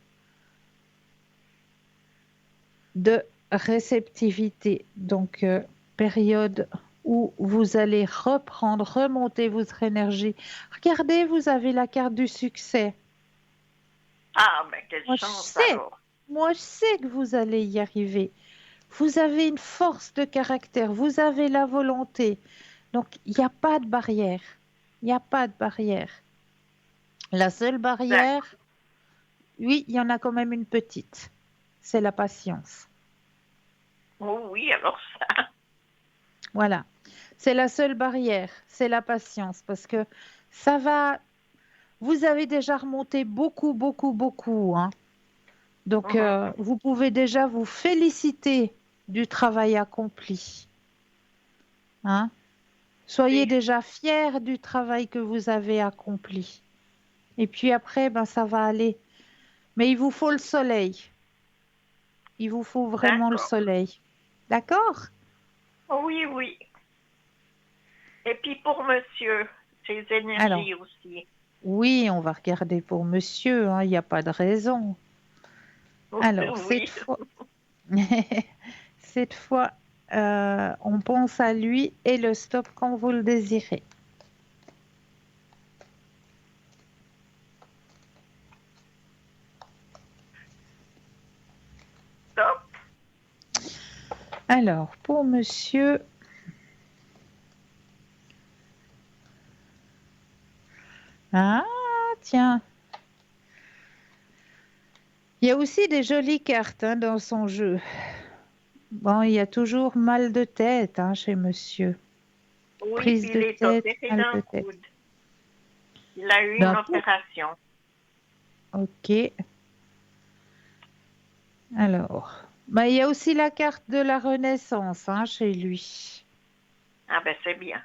S1: de réceptivité, donc période où vous allez reprendre, remonter votre énergie. Regardez, vous avez la carte du succès.
S5: Ah, ben quelle
S1: Moi, je
S5: chance
S1: sais,
S5: alors.
S1: moi, je sais que vous allez y arriver. Vous avez une force de caractère, vous avez la volonté. Donc, il n'y a pas de barrière. Il n'y a pas de barrière. La seule barrière,
S5: D'accord.
S1: oui, il y en a quand même une petite. C'est la patience.
S5: Oh, oui, alors ça.
S1: Voilà. C'est la seule barrière, c'est la patience. Parce que ça va. Vous avez déjà remonté beaucoup, beaucoup, beaucoup, hein. Donc,
S5: Mhm.
S1: vous pouvez déjà vous féliciter du travail accompli, hein. Soyez
S5: Oui,
S1: déjà fiers du travail que vous avez accompli. Et puis après, ben, ça va aller. Mais il vous faut le soleil. Il vous faut vraiment le
S5: d'accord.
S1: soleil. D'accord?
S5: Oh, oui, oui. Et puis pour monsieur, ses
S1: Alors,
S5: énergies aussi.
S1: oui, on va regarder pour monsieur, hein, il n'y a pas de raison. Alors, cette
S5: Oui,
S1: fois, cette fois, on pense à lui et le stop quand vous le désirez.
S5: stop.
S1: Alors, pour monsieur, ah, tiens, il y a aussi des jolies cartes, hein, dans son jeu. Bon, il y a toujours mal de tête, hein, chez monsieur.
S5: Oui,
S1: Prise
S5: puis
S1: de
S5: il est
S1: tête,
S5: opéré
S1: mal
S5: d'un
S1: de tête.
S5: coude. Il a eu une
S1: D'un coup,
S5: opération.
S1: ok. Alors, bah, il y a aussi la carte de la Renaissance, hein, chez lui.
S5: Ah ben c'est bien.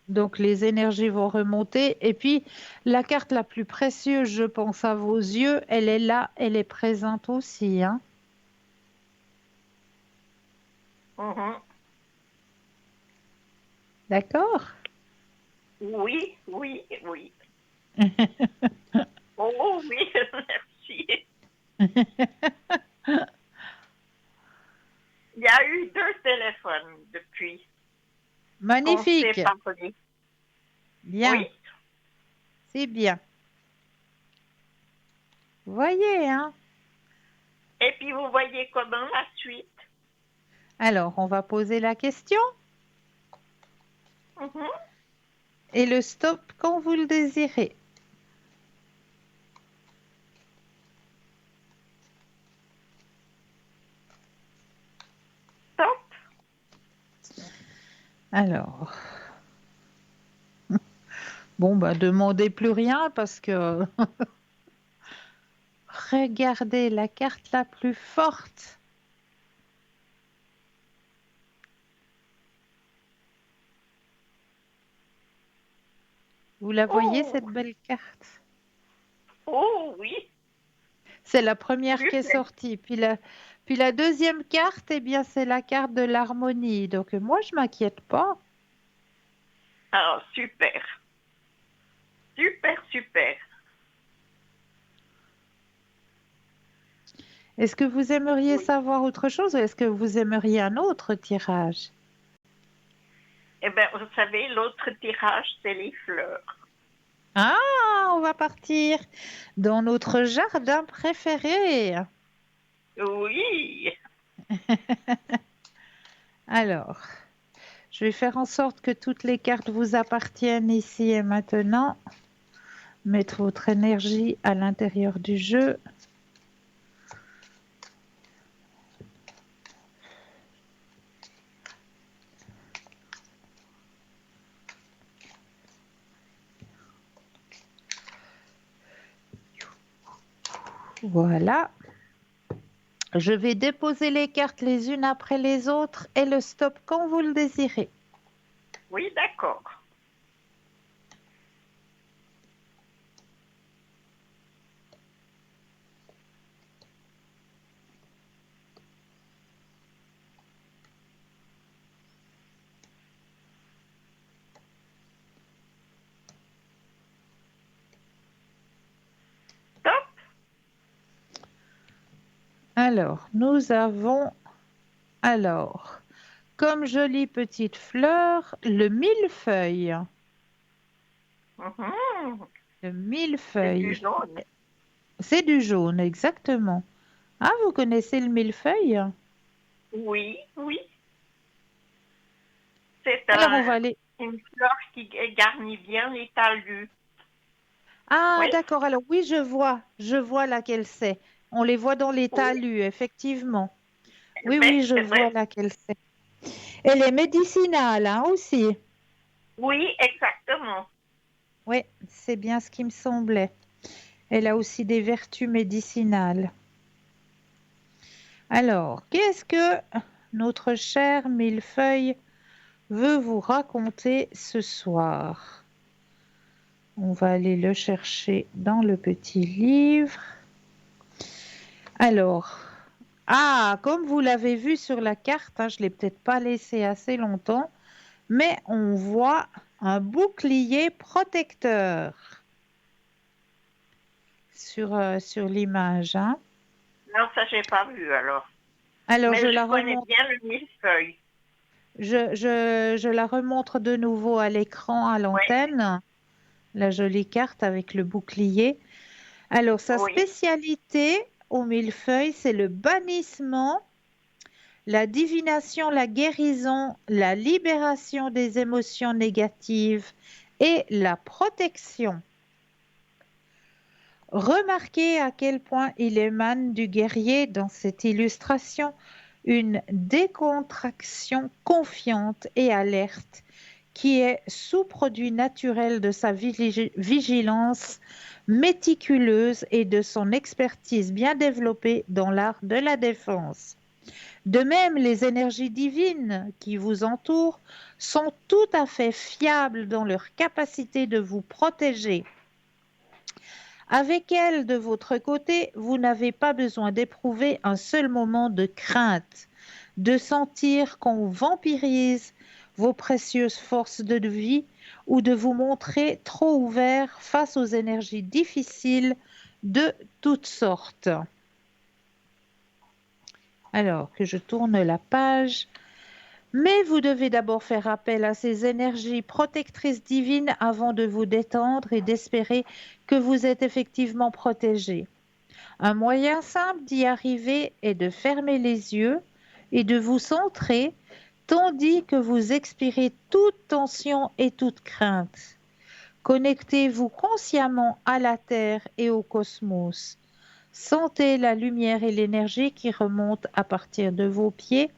S1: Donc les énergies vont remonter. Et puis la carte la plus précieuse, je pense, à vos yeux, elle est là, elle est présente aussi, hein.
S5: Mhm.
S1: D'accord?
S5: Oui, oui, oui. Oh oui, merci. Il y a eu 2 téléphones depuis qu'on s'est
S1: Magnifique.
S5: parlé. Oui,
S1: Bien, c'est bien. Voyez, hein?
S5: Et puis vous voyez quoi dans la suite?
S1: Alors, on va poser la question
S5: Mhm.
S1: et le stop quand vous le désirez.
S5: Top.
S1: Alors, bon, bah, demandez plus rien parce que regardez la carte la plus forte. Vous la voyez,
S5: Oh,
S1: cette belle carte?
S5: oh oui.
S1: C'est la première qui est
S5: Super.
S1: sortie. Puis la deuxième carte, eh bien, c'est la carte de l'harmonie. Donc, moi, je m'inquiète pas.
S5: Alors, super. Super, super.
S1: Est-ce que vous aimeriez
S5: Oui.
S1: savoir autre chose ou est-ce que vous aimeriez un autre tirage?
S5: Eh bien, vous savez, l'autre tirage, c'est les fleurs.
S1: Ah, on va partir dans notre jardin préféré.
S5: Oui.
S1: Alors, je vais faire en sorte que toutes les cartes vous appartiennent ici et maintenant. Mettre votre énergie à l'intérieur du jeu. Voilà. Je vais déposer les cartes les unes après les autres et le stop quand vous le désirez.
S5: Oui, d'accord. Top.
S1: Alors, nous avons, comme jolie petite fleur, le millefeuille.
S5: Mhm.
S1: Le
S5: C'est du
S1: millefeuille.
S5: jaune.
S1: C'est du jaune, exactement. Ah, vous connaissez le millefeuille?
S5: Oui, oui. C'est
S1: Alors, on va aller.
S5: une fleur qui garnit bien les talus.
S1: Ah,
S5: Oui,
S1: d'accord. Alors, oui, je vois laquelle c'est. On les voit dans les
S5: oui.
S1: talus, effectivement. Oui,
S5: Mais
S1: oui, je
S5: c'est
S1: vois
S5: vrai.
S1: laquelle c'est. Elle est médicinale, hein, aussi.
S5: Oui, exactement.
S1: Oui, c'est bien ce qui me semblait. Elle a aussi des vertus médicinales. Alors, qu'est-ce que notre cher millefeuille veut vous raconter ce soir? On va aller le chercher dans le petit livre. Alors, comme vous l'avez vu sur la carte, hein, je ne l'ai peut-être pas laissé assez longtemps, mais on voit un bouclier protecteur sur l'image, hein.
S5: Non, ça, j'ai pas vu alors.
S1: Alors,
S5: Mais je connais bien le millefeuille.
S1: je la remontre de nouveau à l'écran, à
S5: Oui,
S1: l'antenne, la jolie carte avec le bouclier. Alors, sa
S5: oui.
S1: spécialité au millefeuille, c'est le bannissement, la divination, la guérison, la libération des émotions négatives et la protection. Remarquez à quel point il émane du guerrier dans cette illustration, une décontraction confiante et alerte qui est sous-produit naturel de sa vigilance méticuleuse et de son expertise bien développée dans l'art de la défense. De même, les énergies divines qui vous entourent sont tout à fait fiables dans leur capacité de vous protéger. Avec elles, de votre côté, vous n'avez pas besoin d'éprouver un seul moment de crainte, de sentir qu'on vampirise vos précieuses forces de vie ou de vous montrer trop ouvert face aux énergies difficiles de toutes sortes. Alors que je tourne la page. Mais vous devez d'abord faire appel à ces énergies protectrices divines avant de vous détendre et d'espérer que vous êtes effectivement protégé. Un moyen simple d'y arriver est de fermer les yeux et de vous centrer tandis que vous expirez toute tension et toute crainte. Connectez-vous consciemment à la Terre et au cosmos. Sentez la lumière et l'énergie qui remontent à partir de vos pieds,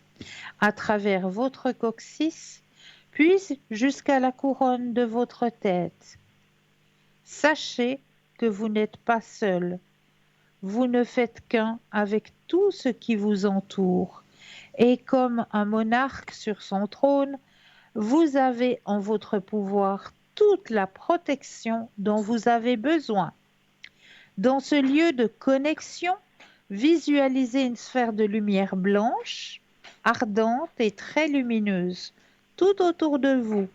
S1: à travers votre coccyx, puis jusqu'à la couronne de votre tête. Sachez que vous n'êtes pas seul. Vous ne faites qu'un avec tout ce qui vous entoure. Et comme un monarque sur son trône, vous avez en votre pouvoir toute la protection dont vous avez besoin. Dans ce lieu de connexion, visualisez une sphère de lumière blanche, ardente et très lumineuse, tout autour de vous.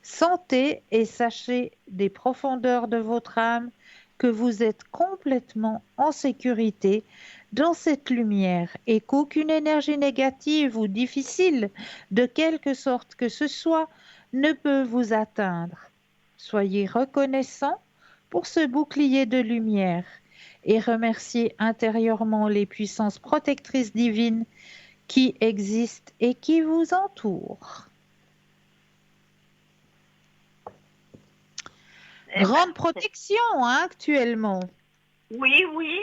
S1: Sentez et sachez des profondeurs de votre âme que vous êtes complètement en sécurité dans cette lumière et qu'aucune énergie négative ou difficile, de quelque sorte que ce soit, ne peut vous atteindre. Soyez reconnaissant pour ce bouclier de lumière et remerciez intérieurement les puissances protectrices divines qui existent et qui vous entourent. Grande protection, hein, actuellement.
S5: Oui, oui.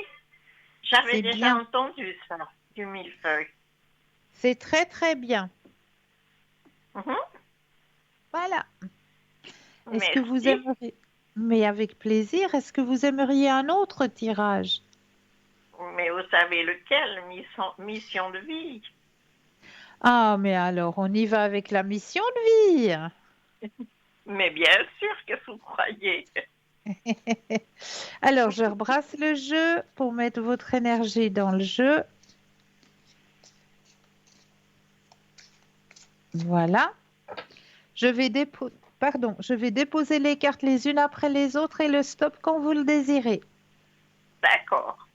S5: J'avais
S1: C'est
S5: déjà
S1: bien.
S5: entendu ça, du millefeuille.
S1: C'est très très bien.
S5: Mhm.
S1: Voilà. Est-ce que vous
S5: Merci.
S1: aimeriez, mais avec plaisir, est-ce que vous aimeriez un autre tirage?
S5: Mais vous savez lequel? Mission de vie.
S1: Ah, mais alors, on y va avec la mission de vie.
S5: Mais bien sûr, qu'est-ce que vous croyez?
S1: Alors, je rebrasse le jeu pour mettre votre énergie dans le jeu. Voilà. Je vais déposer les cartes les unes après les autres et le stop quand vous le désirez.
S5: D'accord.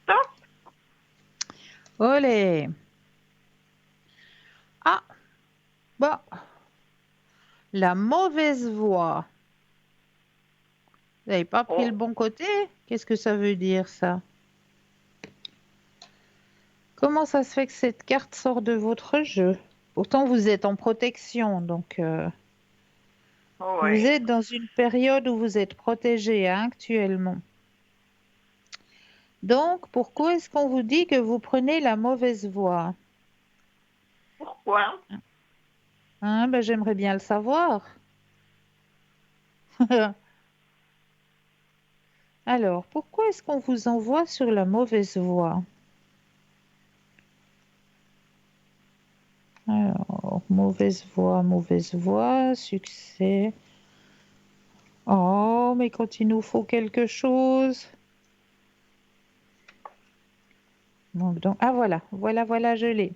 S5: Stop.
S1: Olé. Ah, bon. La mauvaise voix. Vous n'avez pas pris
S5: Oh.
S1: le bon côté? Qu'est-ce que ça veut dire, ça? Comment ça se fait que cette carte sort de votre jeu? Pourtant, vous êtes en protection, donc vous
S5: Oui.
S1: êtes dans une période où vous êtes protégé, hein, actuellement. Donc, pourquoi est-ce qu'on vous dit que vous prenez la mauvaise voie?
S5: Pourquoi?
S1: Hein, ben, j'aimerais bien le savoir. Alors, pourquoi est-ce qu'on vous envoie sur la mauvaise voie? Alors, mauvaise voie, succès. Oh, mais quand il nous faut quelque chose. Donc, ah voilà, je l'ai.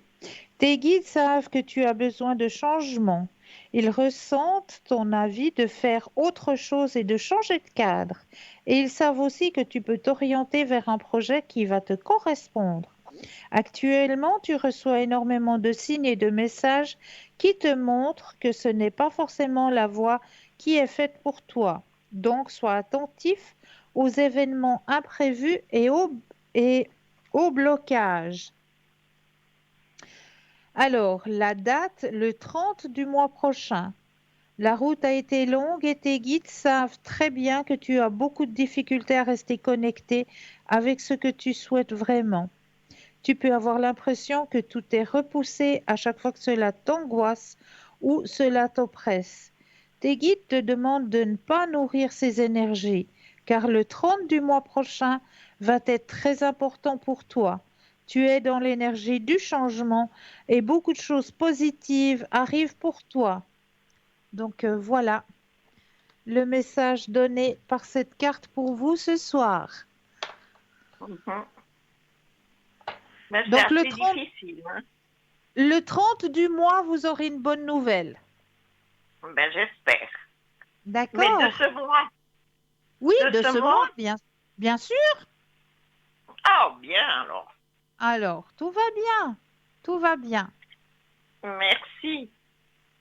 S1: Tes guides savent que tu as besoin de changement. Ils ressentent ton avis de faire autre chose et de changer de cadre. Et ils savent aussi que tu peux t'orienter vers un projet qui va te correspondre. Actuellement, tu reçois énormément de signes et de messages qui te montrent que ce n'est pas forcément la voie qui est faite pour toi. Donc, sois attentif aux événements imprévus et au blocage. Alors, la date, le 30 du mois prochain. La route a été longue et tes guides savent très bien que tu as beaucoup de difficultés à rester connecté avec ce que tu souhaites vraiment. Tu peux avoir l'impression que tout est repoussé à chaque fois que cela t'angoisse ou cela t'oppresse. Tes guides te demandent de ne pas nourrir ces énergies, car le 30 du mois prochain va être très important pour toi. Tu es dans l'énergie du changement et beaucoup de choses positives arrivent pour toi. Donc voilà le message donné par cette carte pour vous ce soir.
S5: Mhm. Mais c'est
S1: Donc
S5: assez difficile. Hein?
S1: le 30 du mois, vous aurez une bonne nouvelle.
S5: Ben, j'espère.
S1: D'accord?
S5: Mais de ce mois.
S1: Oui,
S5: de
S1: de
S5: ce
S1: ce
S5: mois?
S1: mois, bien sûr.
S5: Ah, bien alors.
S1: Alors, tout va bien. Tout va bien.
S5: Merci.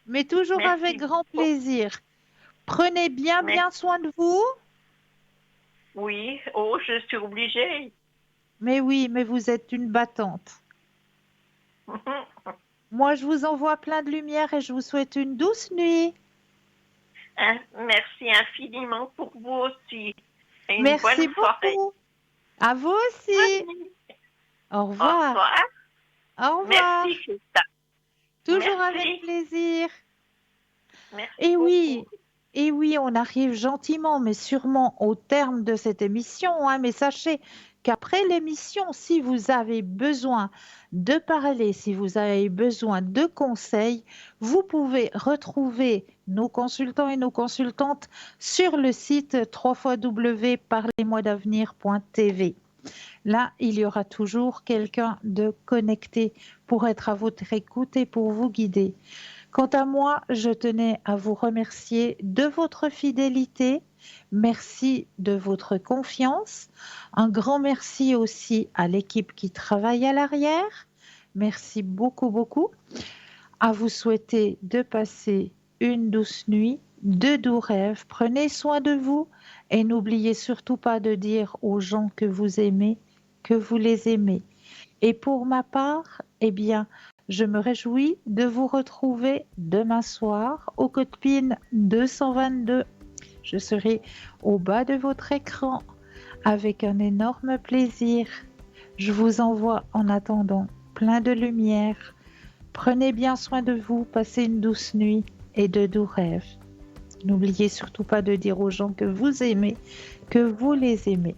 S1: Mais toujours
S5: Merci
S1: avec grand
S5: beaucoup.
S1: plaisir. Prenez bien
S5: Merci.
S1: soin de vous.
S5: Oui, oh, je suis obligée.
S1: Mais oui, mais vous êtes une battante. Moi, je vous envoie plein de lumière et je vous souhaite une douce nuit.
S5: Hein, merci infiniment pour vous aussi. Et une
S1: Merci
S5: bonne soirée.
S1: beaucoup. À vous aussi.
S5: Bonne nuit.
S1: Au
S5: Au
S1: revoir.
S5: revoir.
S1: Au revoir.
S5: Merci, Christa.
S1: Toujours
S5: Merci.
S1: avec plaisir.
S5: Merci
S1: Et oui,
S5: beaucoup.
S1: et oui, on arrive gentiment, mais sûrement au terme de cette émission, hein. Mais sachez qu'après l'émission, si vous avez besoin de parler, si vous avez besoin de conseils, vous pouvez retrouver nos consultants et nos consultantes sur le site www.parlez-moi-d'avenir.tv. Là, il y aura toujours quelqu'un de connecté pour être à votre écoute et pour vous guider. Quant à moi, je tenais à vous remercier de votre fidélité. Merci de votre confiance. Un grand merci aussi à l'équipe qui travaille à l'arrière. Merci beaucoup, beaucoup. À vous souhaiter de passer une douce nuit, de doux rêves. Prenez soin de vous et n'oubliez surtout pas de dire aux gens que vous aimez que vous les aimez. Et pour ma part, eh bien, je me réjouis de vous retrouver demain soir au Code PIN 222. Je serai au bas de votre écran avec un énorme plaisir. Je vous envoie en attendant plein de lumière. Prenez bien soin de vous, passez une douce nuit et de doux rêves. N'oubliez surtout pas de dire aux gens que vous aimez, que vous les aimez.